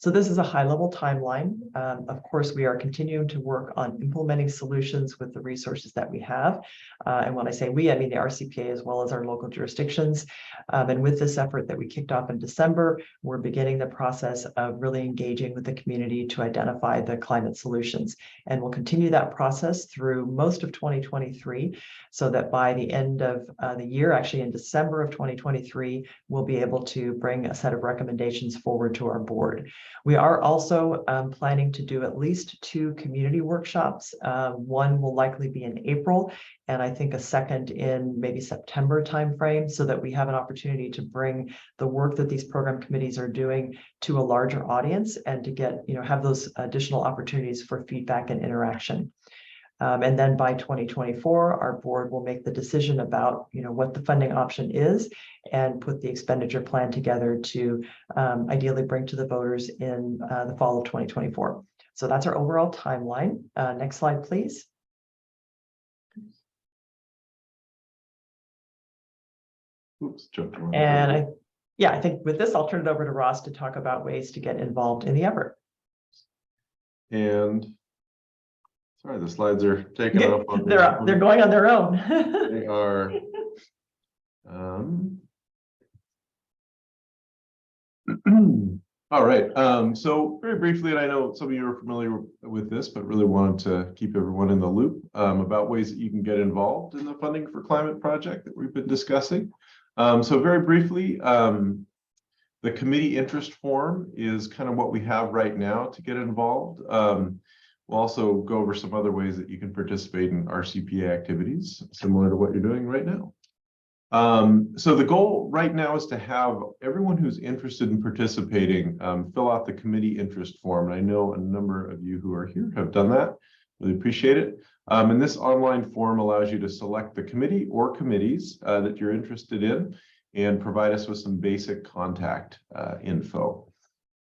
So this is a high-level timeline. Of course, we are continuing to work on implementing solutions with the resources that we have. And when I say we, I mean the RCPA as well as our local jurisdictions. And with this effort that we kicked off in December, we're beginning the process of really engaging with the community to identify the climate solutions. And we'll continue that process through most of 2023, so that by the end of the year, actually in December of 2023, we'll be able to bring a set of recommendations forward to our board. We are also planning to do at least 2 community workshops. One will likely be in April, and I think a second in maybe September timeframe, so that we have an opportunity to bring the work that these program committees are doing to a larger audience and to get, have those additional opportunities for feedback and interaction. And then by 2024, our board will make the decision about, what the funding option is and put the expenditure plan together to ideally bring to the voters in the fall of 2024. So that's our overall timeline. Next slide, please. Oops, jumped one. And I think with this, I'll turn it over to Ross to talk about ways to get involved in the effort. And sorry, the slides are taking off. They're going on their own. They are. All right. So very briefly, and I know some of you are familiar with this, but really wanted to keep everyone in the loop about ways that you can get involved in the Funding for Climate project that we've been discussing. So very briefly, the committee interest form is kind of what we have right now to get involved. We'll also go over some other ways that you can participate in RCPA activities, similar to what you're doing right now. So the goal right now is to have everyone who's interested in participating fill out the committee interest form. And I know a number of you who are here have done that. Really appreciate it. And this online form allows you to select the committee or committees that you're interested in and provide us with some basic contact info.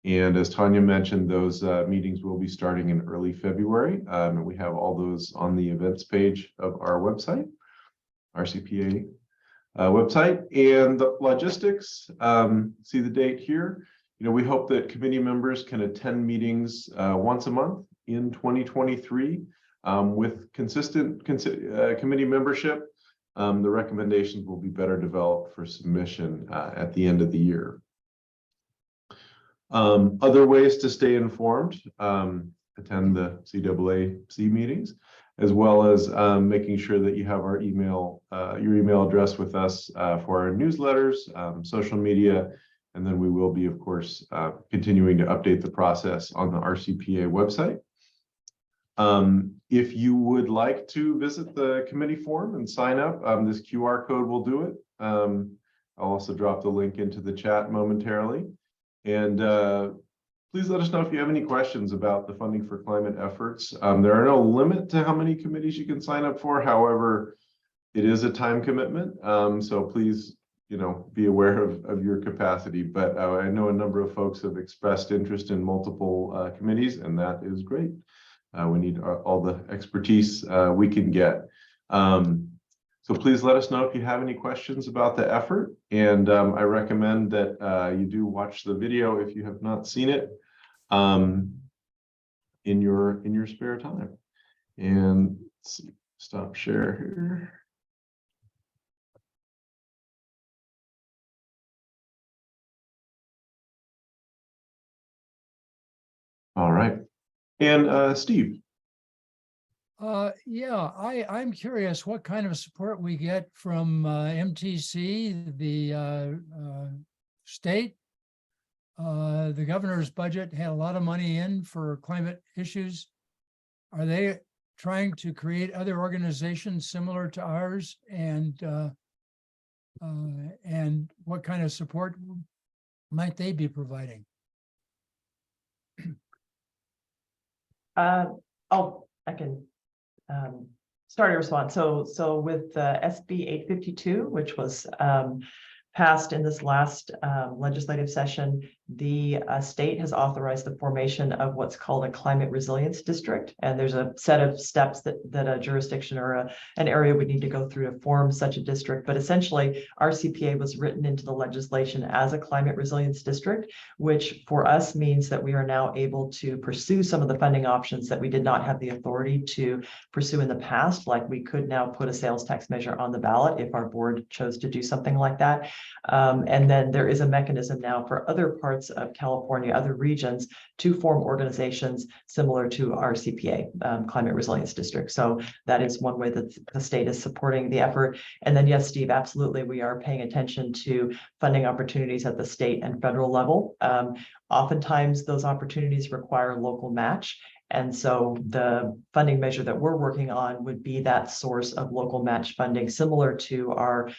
And as Tanya mentioned, those meetings will be starting in early February. And we have all those on the events page of our website, RCPA website. And the logistics, see the date here. We hope that committee members can attend meetings once a month in 2023 with consistent committee membership. The recommendations will be better developed for submission at the end of the year. Other ways to stay informed, attend the CAAC meetings, as well as making sure that you have our your email address with us for our newsletters, social media, and then we will be, of course, continuing to update the process on the RCPA website. If you would like to visit the committee form and sign up, this QR code will do it. I'll also drop the link into the chat momentarily. And please let us know if you have any questions about the funding for climate efforts. There are no limit to how many committees you can sign up for. However, it is a time commitment. So please, be aware of your capacity. But I know a number of folks have expressed interest in multiple committees, and that is great. We need all the expertise we can get. So please let us know if you have any questions about the effort. And I recommend that you do watch the video if you have not seen it in your spare time. And let's see, stop share here. All right. And Steve. Yeah, I'm curious what kind of support we get from MTC, the state. The governor's budget had a lot of money in for climate issues. Are they trying to create other organizations similar to ours? And what kind of support might they be providing? I can start a response. So with SB 852, which was passed in this last legislative session, the state has authorized the formation of what's called a climate resilience district. And there's a set of steps that a jurisdiction or an area would need to go through to form such a district. But essentially, RCPA was written into the legislation as a climate resilience district, which for us means that we are now able to pursue some of the funding options that we did not have the authority to pursue in the past. Like we could now put a sales tax measure on the ballot if our board chose to do something like that. And then there is a mechanism now for other parts of California, other regions, to form organizations similar to RCPA, Climate Resilience District. So that is one way that the state is supporting the effort. And then, yes, Steve, absolutely, we are paying attention to funding opportunities at the state and federal level. Oftentimes, those opportunities require local match. And so the funding measure that we're working on would be that source of local match funding, similar to our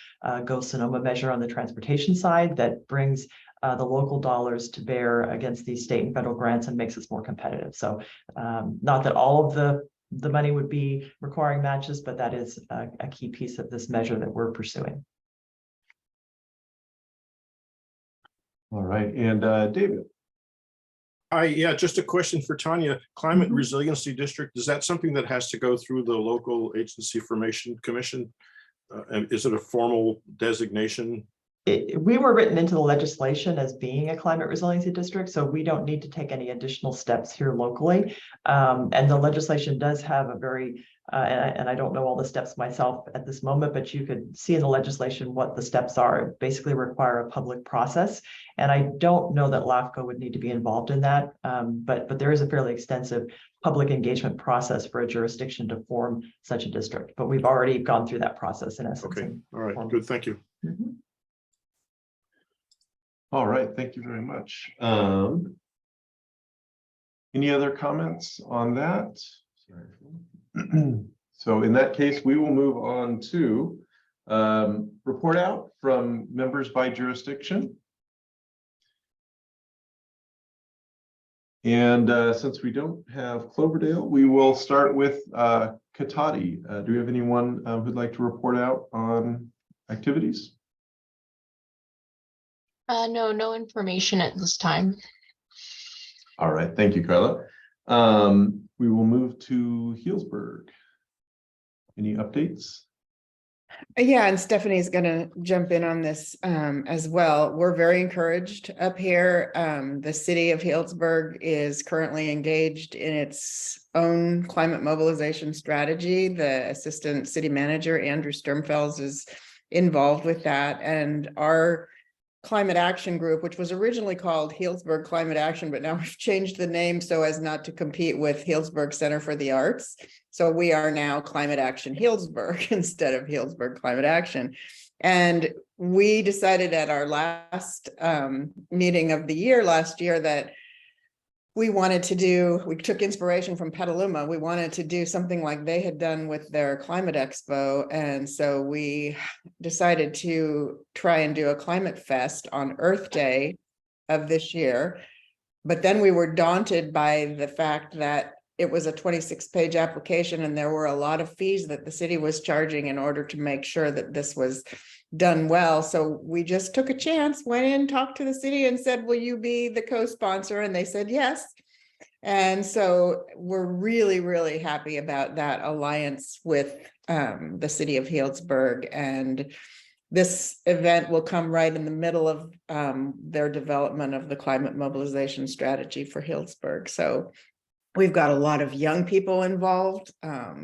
Go Sonoma measure on the transportation side, that brings the local dollars to bear against these state and federal grants and makes us more competitive. So not that all of the money would be requiring matches, but that is a key piece of this measure that we're pursuing. All right, and David. Yeah, just a question for Tanya. Climate Resiliency District, is that something that has to go through the local agency formation commission? And is it a formal designation? We were written into the legislation as being a climate resiliency district, so we don't need to take any additional steps here locally. And the legislation does have a very, and I don't know all the steps myself at this moment, but you could see in the legislation what the steps are. It basically require a public process. And I don't know that LAFCO would need to be involved in that, but there is a fairly extensive public engagement process for a jurisdiction to form such a district. But we've already gone through that process in essence. Okay, all right, good, thank you. All right, thank you very much. Any other comments on that? Sorry. So in that case, we will move on to report out from members by jurisdiction. And since we don't have Cloverdale, we will start with Katati. Do we have anyone who'd like to report out on activities? No information at this time. All right, thank you, Carla. We will move to Healdsburg. Any updates? Yeah, and Stephanie's going to jump in on this as well. We're very encouraged up here. The city of Healdsburg is currently engaged in its own climate mobilization strategy. The assistant city manager, Andrew Sturmfels, is involved with that. And our climate action group, which was originally called Healdsburg Climate Action, but now we've changed the name so as not to compete with Healdsburg Center for the Arts. So we are now Climate Action Healdsburg instead of Healdsburg Climate Action. And we decided at our last meeting of the year last year that we took inspiration from Petaluma. We wanted to do something like they had done with their climate expo. And so we decided to try and do a climate fest on Earth Day of this year. But then we were daunted by the fact that it was a 26-page application and there were a lot of fees that the city was charging in order to make sure that this was done well. So we just took a chance, went in, talked to the city and said, will you be the co-sponsor? And they said yes. And so we're really, really happy about that alliance with the city of Healdsburg. And this event will come right in the middle of their development of the climate mobilization strategy for Healdsburg. So we've got a lot of young people involved,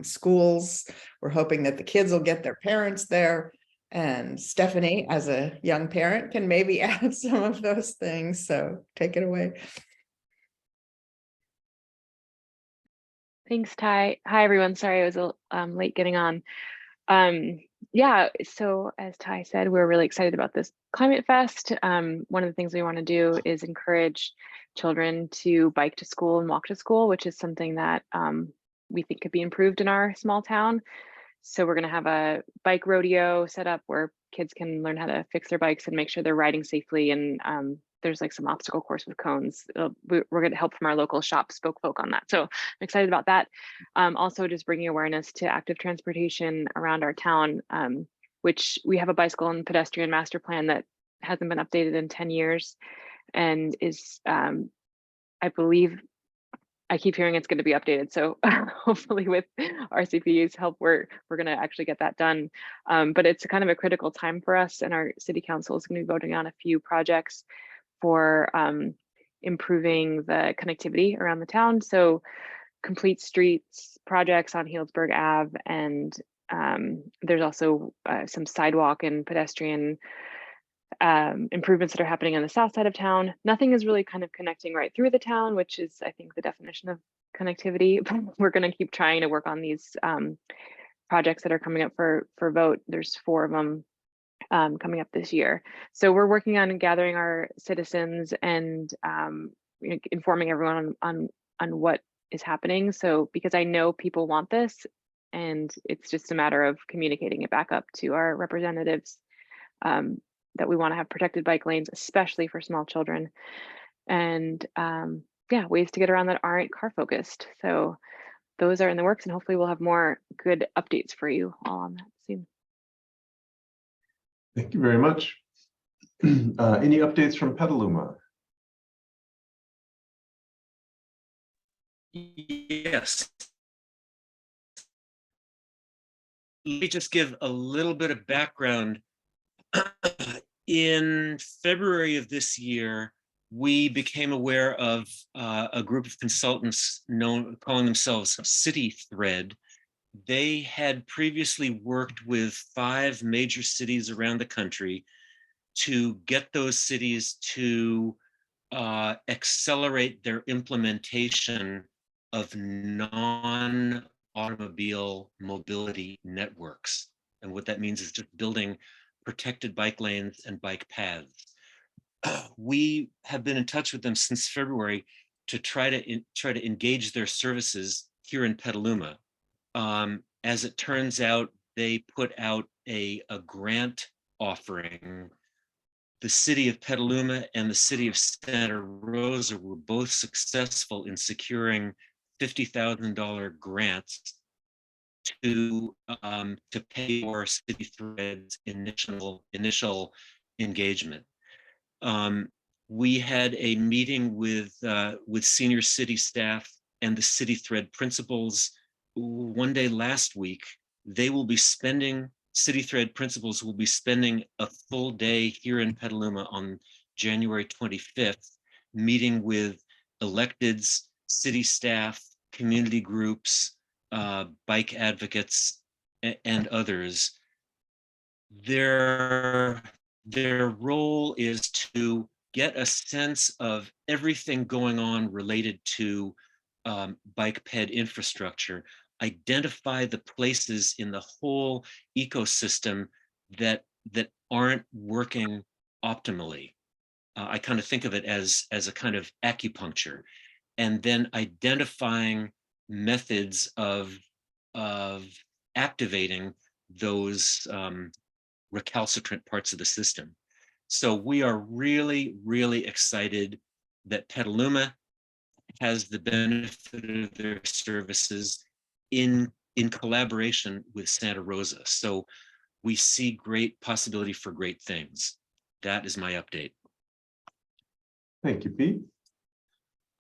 schools. We're hoping that the kids will get their parents there. And Stephanie, as a young parent, can maybe add some of those things. So take it away. Thanks, Ty. Hi, everyone. Sorry I was late getting on. Yeah, so as Ty said, we're really excited about this Climate Fest. One of the things we want to do is encourage children to bike to school and walk to school, which is something that we think could be improved in our small town. So we're going to have a bike rodeo set up where kids can learn how to fix their bikes and make sure they're riding safely. And there's like some obstacle course with cones. We're going to help from our local shop, Spoke Folk, on that. So I'm excited about that. Also just bringing awareness to active transportation around our town, which we have a bicycle and pedestrian master plan that hasn't been updated in 10 years and is, I believe, I keep hearing it's going to be updated. So hopefully with RCPA's help, we're going to actually get that done. But it's kind of a critical time for us, and our city council is going to be voting on a few projects for improving the connectivity around the town. So complete streets projects on Healdsburg Ave, and there's also some sidewalk and pedestrian improvements that are happening on the south side of town. Nothing is really kind of connecting right through the town, which is, I think, the definition of connectivity. We're going to keep trying to work on these projects that are coming up for vote. There's 4 of them coming up this year. So we're working on gathering our citizens and informing everyone on what is happening. So because I know people want this, and it's just a matter of communicating it back up to our representatives that we want to have protected bike lanes, especially for small children, and yeah, ways to get around that aren't car focused. So those are in the works, and hopefully we'll have more good updates for you all on that soon. Thank you very much. Any updates from Petaluma? Yes. Let me just give a little bit of background. In February of this year, we became aware of a group of consultants calling themselves City Thread. They had previously worked with 5 major cities around the country to get those cities to accelerate their implementation of non-automobile mobility networks. And what that means is just building protected bike lanes and bike paths. We have been in touch with them since February to try to engage their services here in Petaluma. As it turns out, they put out a grant offering. The city of Petaluma and the city of Santa Rosa were both successful in securing $50,000 grants to pay for City Thread's initial engagement. We had a meeting with senior city staff and the City Thread principals one day last week. City Thread principals will be spending a full day here in Petaluma on January 25th, meeting with electeds, city staff, community groups, bike advocates, and others. Their role is to get a sense of everything going on related to bike ped infrastructure, identify the places in the whole ecosystem that aren't working optimally. I kind of think of it as a kind of acupuncture, and then identifying methods of activating those recalcitrant parts of the system. So we are really, really excited that Petaluma has the benefit of their services in collaboration with Santa Rosa. So we see great possibility for great things. That is my update. Thank you, Pete.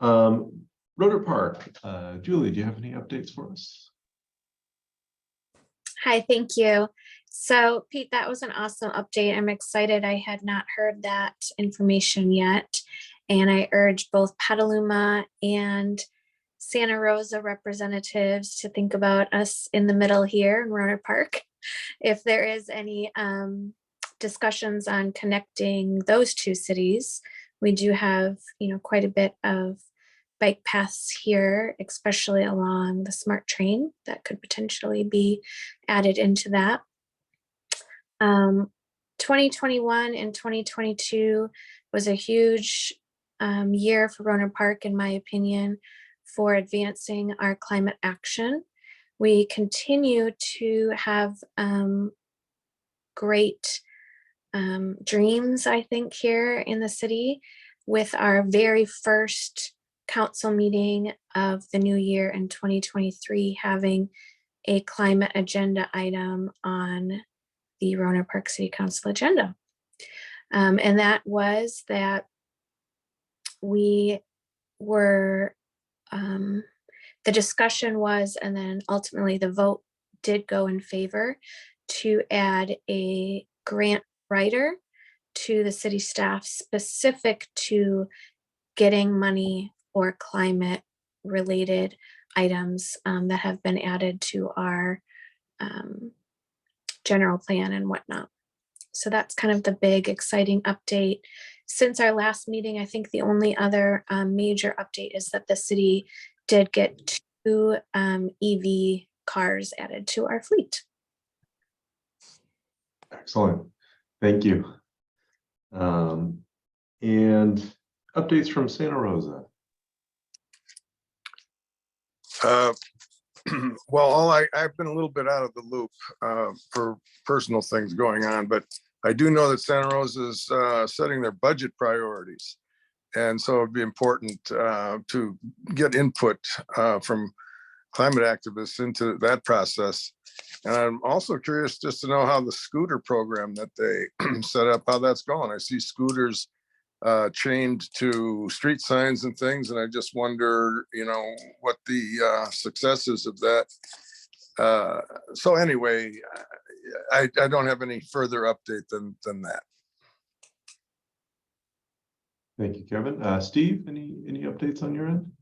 Roder Park, Julie, do you have any updates for us? Hi, thank you. So Pete, that was an awesome update. I'm excited. I had not heard that information yet. And I urge both Petaluma and Santa Rosa representatives to think about us in the middle here in Roder Park. If there is any discussions on connecting those two cities, we do have, quite a bit of bike paths here, especially along the SMART train that could potentially be added into that. 2021 and 2022 was a huge year for Roder Park, in my opinion, for advancing our climate action. We continue to have great dreams, I think, here in the city with our very first council meeting of the new year in 2023 having a climate agenda item on the Roder Park City Council agenda. And that was that we were, the discussion was, and then ultimately the vote did go in favor to add a grant writer to the city staff specific to getting money or climate related items that have been added to our general plan and whatnot. So that's kind of the big exciting update. Since our last meeting, I think the only other major update is that the city did get 2 EV cars added to our fleet. Excellent. Thank you. And updates from Santa Rosa. Well, I've been a little bit out of the loop for personal things going on, but I do know that Santa Rosa is setting their budget priorities. And so it'd be important to get input from climate activists into that process. And I'm also curious just to know how the scooter program that they set up, how that's going. I see scooters chained to street signs and things, and I just wonder, what the success is of that. So anyway, I don't have any further update than that. Thank you, Kevin. Steve, any updates on your end?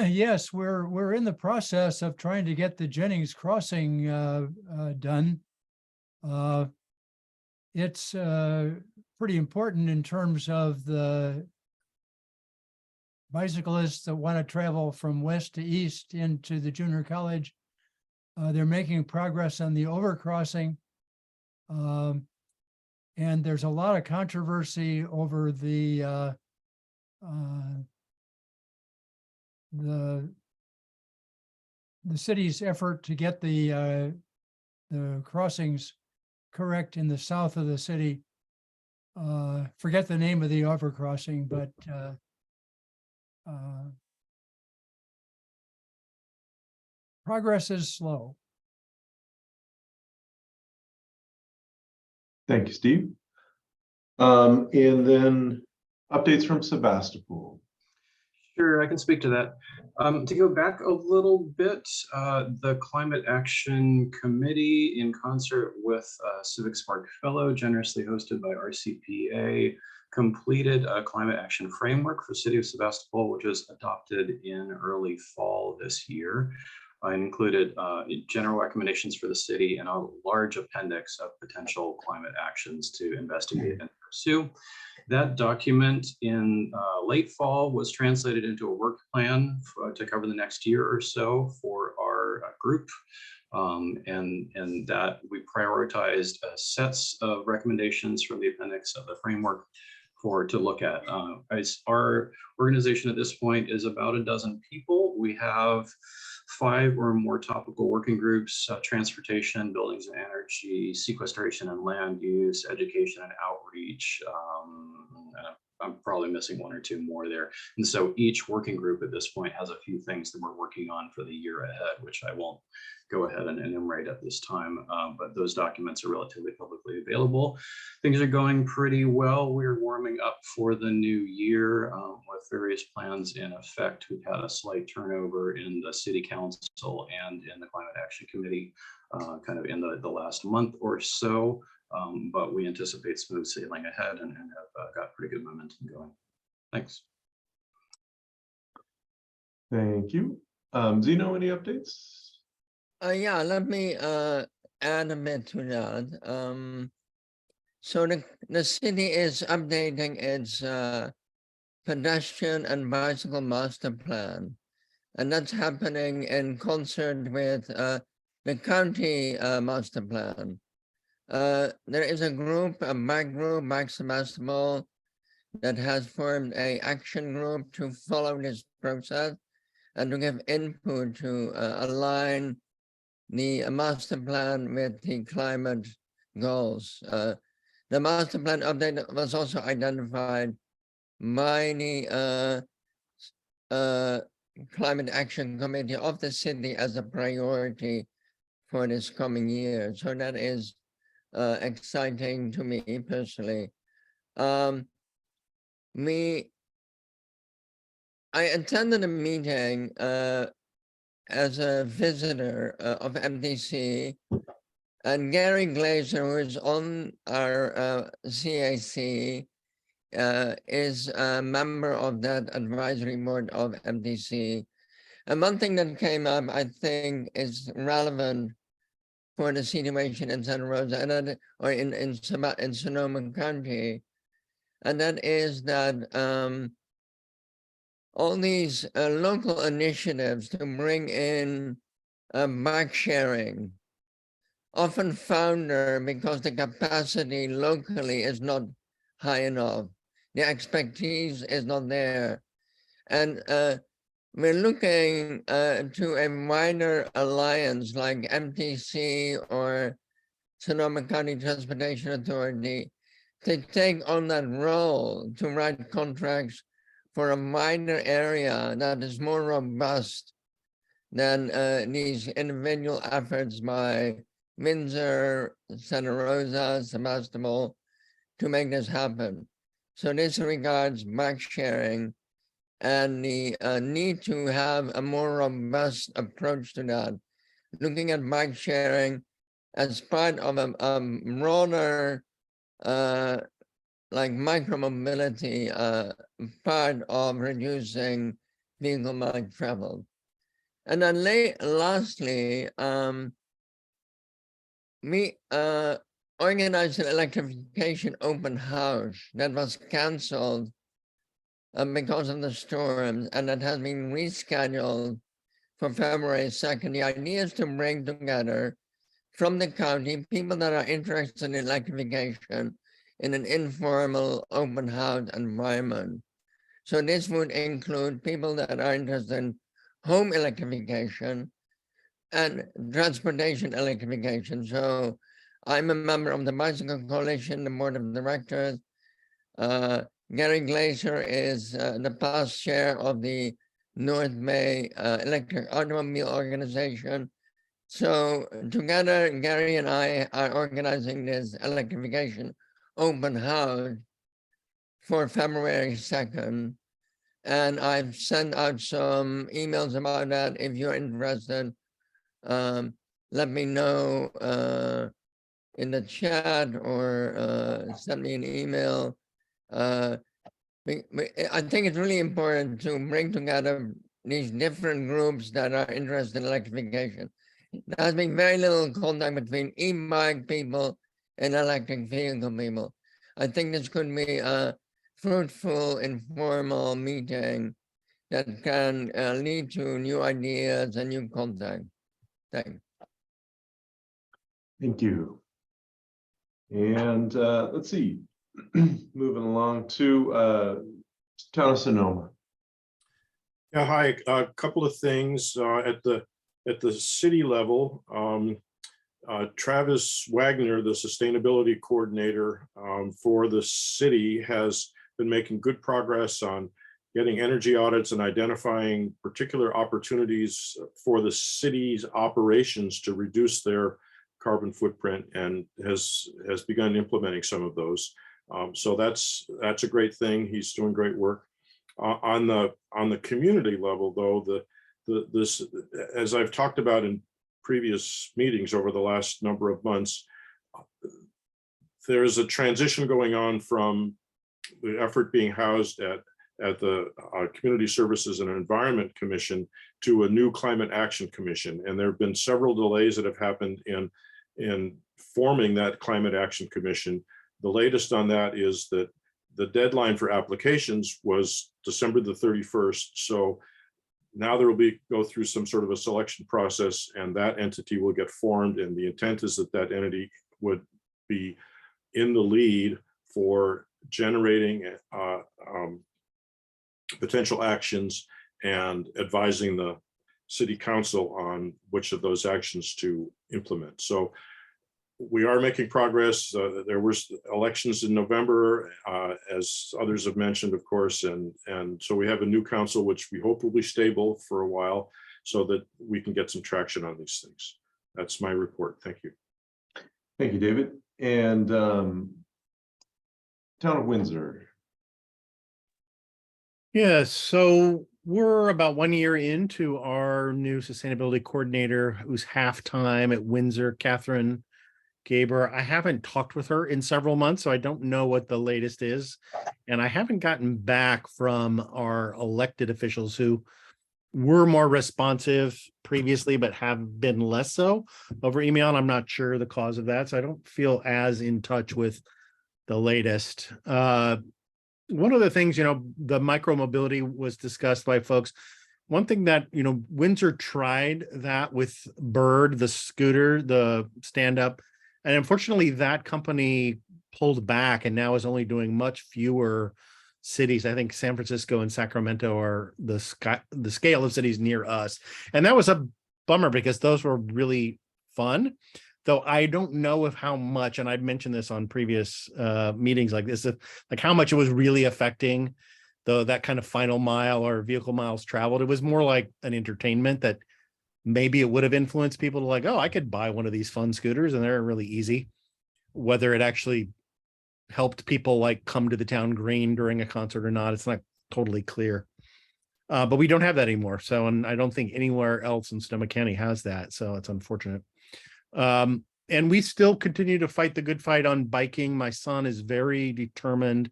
Yes, we're in the process of trying to get the Jennings Crossing done. It's pretty important in terms of the bicyclists that want to travel from west to east into the junior college. They're making progress on the overcrossing. And there's a lot of controversy over the city's effort to get the crossings correct in the south of the city. Forget the name of the overcrossing, but progress is slow. Thank you, Steve. And then updates from Sebastopol. Sure, I can speak to that. To go back a little bit, the Climate Action Committee, in concert with Civic Spark Fellow, generously hosted by RCPA, completed a climate action framework for City of Sebastopol, which was adopted in early fall this year. Included general recommendations for the city and a large appendix of potential climate actions to investigate and pursue. That document in late fall was translated into a work plan to cover the next year or so for our group. And that we prioritized sets of recommendations from the appendix of the framework to look at. Our organization at this point is about a dozen people. We have 5 or more topical working groups: transportation, buildings and energy, sequestration and land use, education and outreach, I'm probably missing one or two more there. And so each working group at this point has a few things that we're working on for the year ahead, which I won't go ahead and enumerate at this time, but those documents are relatively publicly available. Things are going pretty well. We're warming up for the new year with various plans in effect. We've had a slight turnover in the city council and in the climate action committee kind of in the last month or so, but we anticipate smooth sailing ahead and have got pretty good momentum going. Thanks. Thank you. Zeno, any updates? Yeah, let me add a bit to that. So the city is updating its pedestrian and bicycle master plan, and that's happening in concert with the county master plan. There is a group, a bike group, Bike Sebastopol, that has formed a action group to follow this process and to give input to align the master plan with the climate goals. The master plan update was also identified by the Climate Action Committee of the city as a priority for this coming year. So that is exciting to me personally. I attended a meeting as a visitor of MDC, and Gary Glazer, who is on our CAAC, is a member of that advisory board of MDC. And one thing that came up, I think, is relevant for the situation in Santa Rosa and that, or in Sonoma County, and that is that all these local initiatives to bring in bike sharing often founder because the capacity locally is not high enough. The expertise is not there. And we're looking to a wider alliance like MTC or Sonoma County Transportation Authority to take on that role to write contracts for a minor area that is more robust than these individual efforts by Windsor, Santa Rosa, Sebastopol to make this happen. So this regards bike sharing and the need to have a more robust approach to that, looking at bike sharing as part of a broader like micromobility part of reducing vehicle mileage travel. And then lastly, we organized an electrification open house that was canceled because of the storms, and that has been rescheduled for February 2nd. The idea is to bring together from the county people that are interested in electrification in an informal open house environment. So this would include people that are interested in home electrification and transportation electrification. So I'm a member of the Bicycle Coalition, the board of directors. Gary Glazer is the past chair of the North Bay Electric Automobile Organization. So together, Gary and I are organizing this electrification open house for February 2nd. And I've sent out some emails about that. If you're interested, let me know in the chat or send me an email. I think it's really important to bring together these different groups that are interested in electrification. There has been very little contact between e-bike people and electric vehicle people. I think this could be a fruitful, informal meeting that can lead to new ideas and new contact. Thanks. Thank you. And let's see, moving along to Town of Sonoma. Yeah, hi. A couple of things at the city level. Travis Wagner, the sustainability coordinator for the city, has been making good progress on getting energy audits and identifying particular opportunities for the city's operations to reduce their carbon footprint, and has begun implementing some of those. So that's a great thing. He's doing great work. On the community level, though, this, as I've talked about in previous meetings over the last number of months, there's a transition going on from the effort being housed at the Community Services and Environment Commission to a new Climate Action Commission. And there have been several delays that have happened in forming that Climate Action Commission. The latest on that is that the deadline for applications was December the 31st. So now there will go through some sort of a selection process, and that entity will get formed. And the intent is that that entity would be in the lead for generating potential actions and advising the city council on which of those actions to implement. So we are making progress. There were elections in November, as others have mentioned, of course, and so we have a new council, which we hope will be stable for a while so that we can get some traction on these things. That's my report. Thank you. Thank you, David. And Town of Windsor. Yeah, so we're about 1 year into our new sustainability coordinator, who's half-time at Windsor, Catherine Gaber. I haven't talked with her in several months, so I don't know what the latest is. And I haven't gotten back from our elected officials who were more responsive previously, but have been less so over email. And I'm not sure the cause of that, so I don't feel as in touch with the latest. One of the things, the micro-mobility was discussed by folks. One thing that, Windsor tried that with Bird, the scooter, the stand-up, and unfortunately that company pulled back and now is only doing much fewer cities. I think San Francisco and Sacramento are the scale of cities near us. And that was a bummer because those were really fun. Though I don't know if how much, and I've mentioned this on previous meetings like this, like how much it was really affecting that kind of final mile or vehicle miles traveled. It was more like an entertainment that maybe it would have influenced people to like, oh, I could buy one of these fun scooters and they're really easy. Whether it actually helped people like come to the town green during a concert or not, it's not totally clear. But we don't have that anymore. So, and I don't think anywhere else in Sonoma County has that. So it's unfortunate. And we still continue to fight the good fight on biking. My son is very determined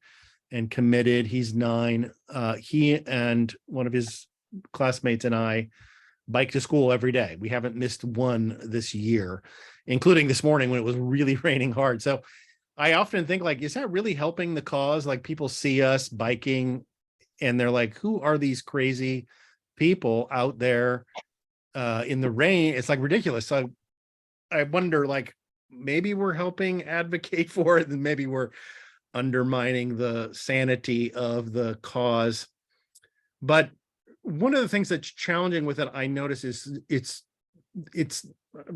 and committed. He's 9. He and one of his classmates and I bike to school every day. We haven't missed one this year, including this morning when it was really raining hard. So I often think like, is that really helping the cause? Like people see us biking and they're like, who are these crazy people out there in the rain? It's like ridiculous. So I wonder, like, maybe we're helping advocate for it and maybe we're undermining the sanity of the cause. But one of the things that's challenging with it, I notice, is it's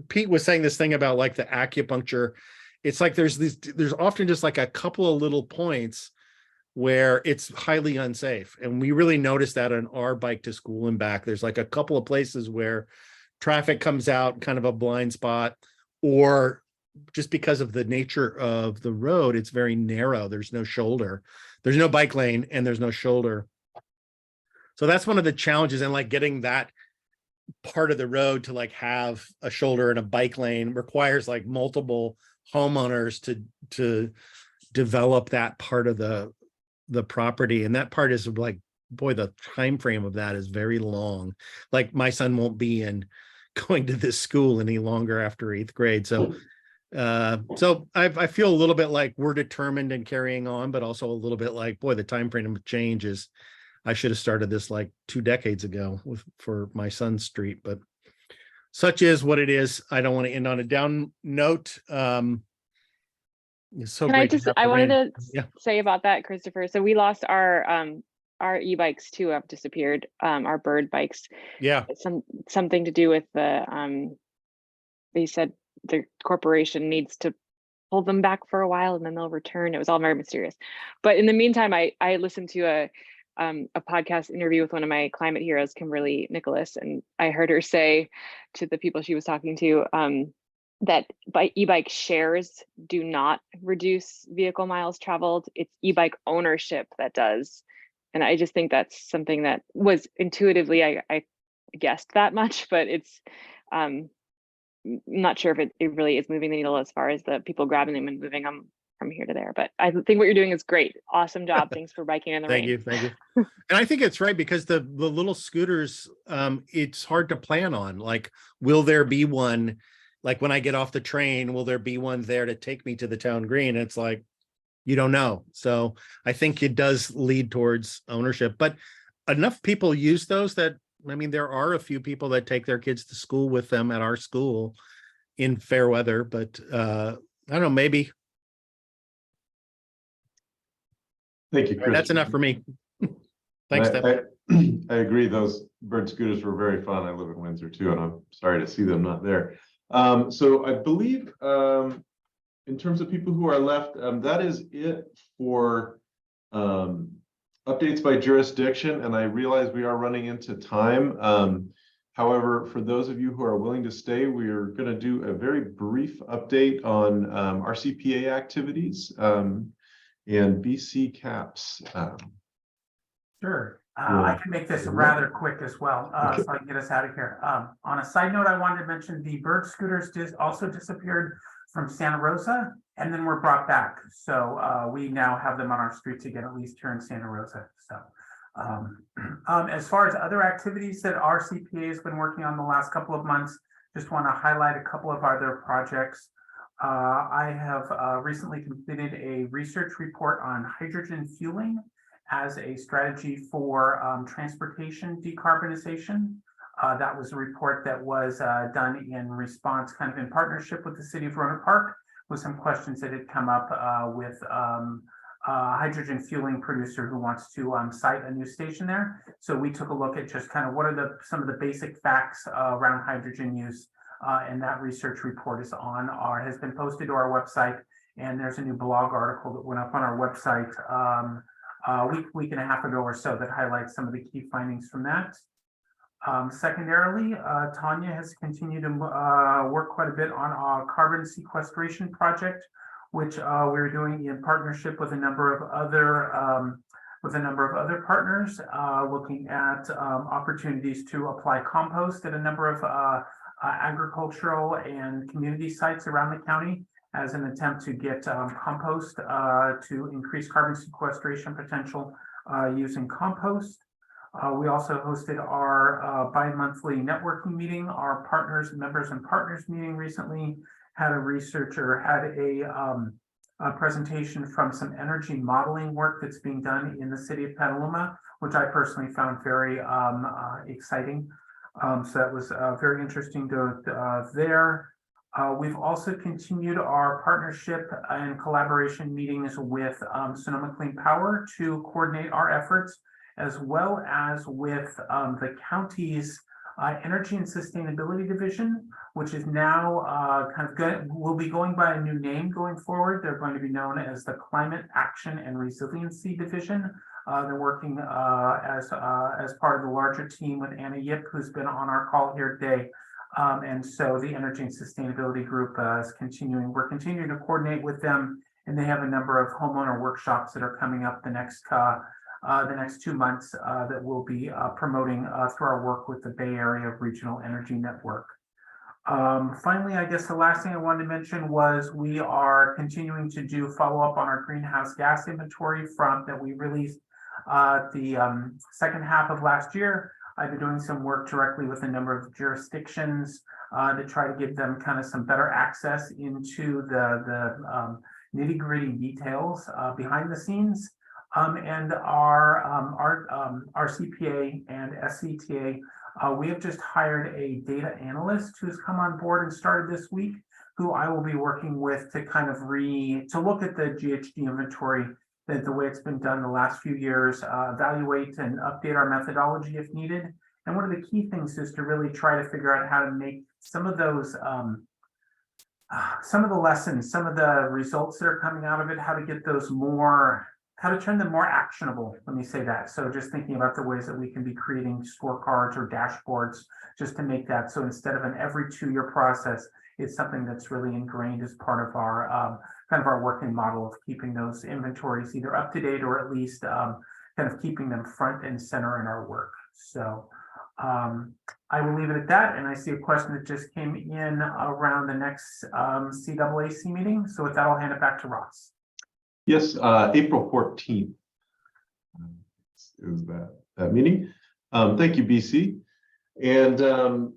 Pete was saying this thing about like the acupuncture. It's like there's often just like a couple of little points where it's highly unsafe. And we really noticed that on our bike to school and back. There's like a couple of places where traffic comes out kind of a blind spot, or just because of the nature of the road, it's very narrow. There's no shoulder, there's no bike lane, and there's no shoulder. So that's one of the challenges, and like getting that part of the road to like have a shoulder and a bike lane requires like multiple homeowners to develop that part of the property. And that part is like, boy, the time frame of that is very long. Like my son won't be going to this school any longer after 8th grade. So I feel a little bit like we're determined and carrying on, but also a little bit like, boy, the time frame of change is, I should have started this like 2 decades ago for my son's street, but such is what it is. I don't want to end on a down note. It's so great. I wanted to say about that, Christopher. So we lost our e-bikes too, have disappeared. Our Bird bikes. Yeah. Something to do with the they said the corporation needs to hold them back for a while and then they'll return. It was all very mysterious. But in the meantime, I listened to a podcast interview with one of my climate heroes, Kimberly Nicholas, and I heard her say to the people she was talking to that e-bike shares do not reduce vehicle miles traveled. It's e-bike ownership that does. And I just think that's something that was intuitively, I guessed that much, but it's not sure if it really is moving the needle as far as the people grabbing them and moving them from here to there. But I think what you're doing is great. Awesome job. Thanks for biking in the rain. Thank you. And I think it's right, because the little scooters, it's hard to plan on. Like, will there be one, like when I get off the train, will there be one there to take me to the town green? It's like, you don't know. So I think it does lead towards ownership, but enough people use those that, I mean, there are a few people that take their kids to school with them at our school in fair weather, but I don't know, maybe. Thank you, Chris. That's enough for me. Thanks, Steph. I agree. Those bird scooters were very fun. I live in Windsor too, and I'm sorry to see them not there. So I believe in terms of people who are left, that is it for updates by jurisdiction. And I realize we are running into time. However, for those of you who are willing to stay, we are going to do a very brief update on RCPA activities and BC caps. Sure. I can make this rather quick as well, so I can get us out of here. On a side note, I wanted to mention the bird scooters also disappeared from Santa Rosa and then were brought back. So we now have them on our streets again, at least here in Santa Rosa. So as far as other activities that RCPA has been working on the last couple of months, just want to highlight a couple of other projects. I have recently completed a research report on hydrogen fueling as a strategy for transportation decarbonization. That was a report that was done in response, kind of in partnership with the city of Roanoke Park, with some questions that had come up with hydrogen fueling producer who wants to site a new station there. So we took a look at just kind of what are some of the basic facts around hydrogen use, and that research report is has been posted to our website, and there's a new blog article that went up on our website week and a half ago or so that highlights some of the key findings from that. Secondarily, Tanya has continued to work quite a bit on our carbon sequestration project, which we're doing in partnership with a number of other partners, looking at opportunities to apply compost at a number of agricultural and community sites around the county as an attempt to get compost to increase carbon sequestration potential using compost. We also hosted our bi-monthly networking meeting. Our members and partners meeting recently had a presentation from some energy modeling work that's being done in the city of Petaluma, which I personally found very exciting. So that was very interesting there. We've also continued our partnership and collaboration meetings with Sonoma Clean Power to coordinate our efforts, as well as with the county's Energy and Sustainability Division, which is now will be going by a new name going forward. They're going to be known as the Climate Action and Resiliency Division. They're working as part of the larger team with Anna Yip, who's been on our call here today. And so the Energy and Sustainability Group we're continuing to coordinate with them, and they have a number of homeowner workshops that are coming up the next 2 months that we'll be promoting through our work with the Bay Area Regional Energy Network. Finally, I guess the last thing I wanted to mention was we are continuing to do follow-up on our greenhouse gas inventory that we released the second half of last year. I've been doing some work directly with a number of jurisdictions to try to give them kind of some better access into the nitty-gritty details behind the scenes. And our RCPA and SCTA, we have just hired a data analyst who's come on board and started this week, who I will be working with to kind of to look at the GHG inventory, the way it's been done the last few years, evaluate and update our methodology if needed. And one of the key things is to really try to figure out how to make some of those some of the lessons, some of the results that are coming out of it, how to get those more, how to turn them more actionable. Let me say that. So just thinking about the ways that we can be creating scorecards or dashboards just to make that. So instead of an every 2-year process, it's something that's really ingrained as part of our kind of our working model of keeping those inventories either up to date or at least kind of keeping them front and center in our work. So I will leave it at that. And I see a question that just came in around the next CAAC meeting. So with that, I'll hand it back to Ross. Yes, April 14th is that meeting. Thank you, BC. And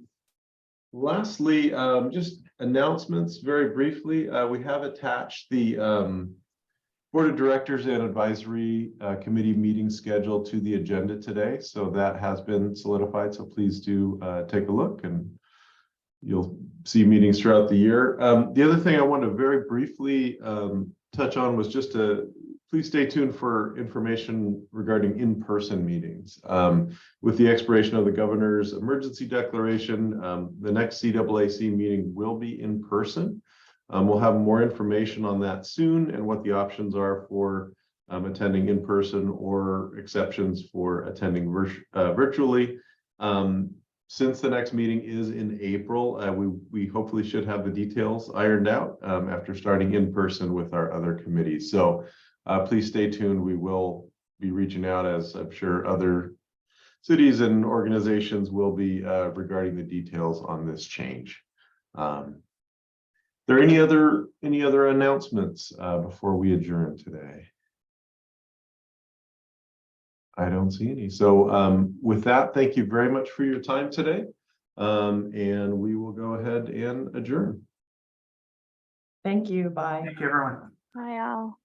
lastly, just announcements very briefly. We have attached the Board of Directors and Advisory Committee meeting schedule to the agenda today. So that has been solidified. So please do take a look and you'll see meetings throughout the year. The other thing I want to very briefly touch on was just please stay tuned for information regarding in-person meetings. With the expiration of the governor's emergency declaration, the next CAAC meeting will be in person. We'll have more information on that soon and what the options are for attending in person or exceptions for attending virtually. Since the next meeting is in April, we hopefully should have the details ironed out after starting in person with our other committees. So please stay tuned. We will be reaching out, as I'm sure other cities and organizations will be, regarding the details on this change. Are there any other announcements before we adjourn today? I don't see any. So with that, thank you very much for your time today. And we will go ahead and adjourn. Thank you. Bye. Thank you, everyone. Bye, all.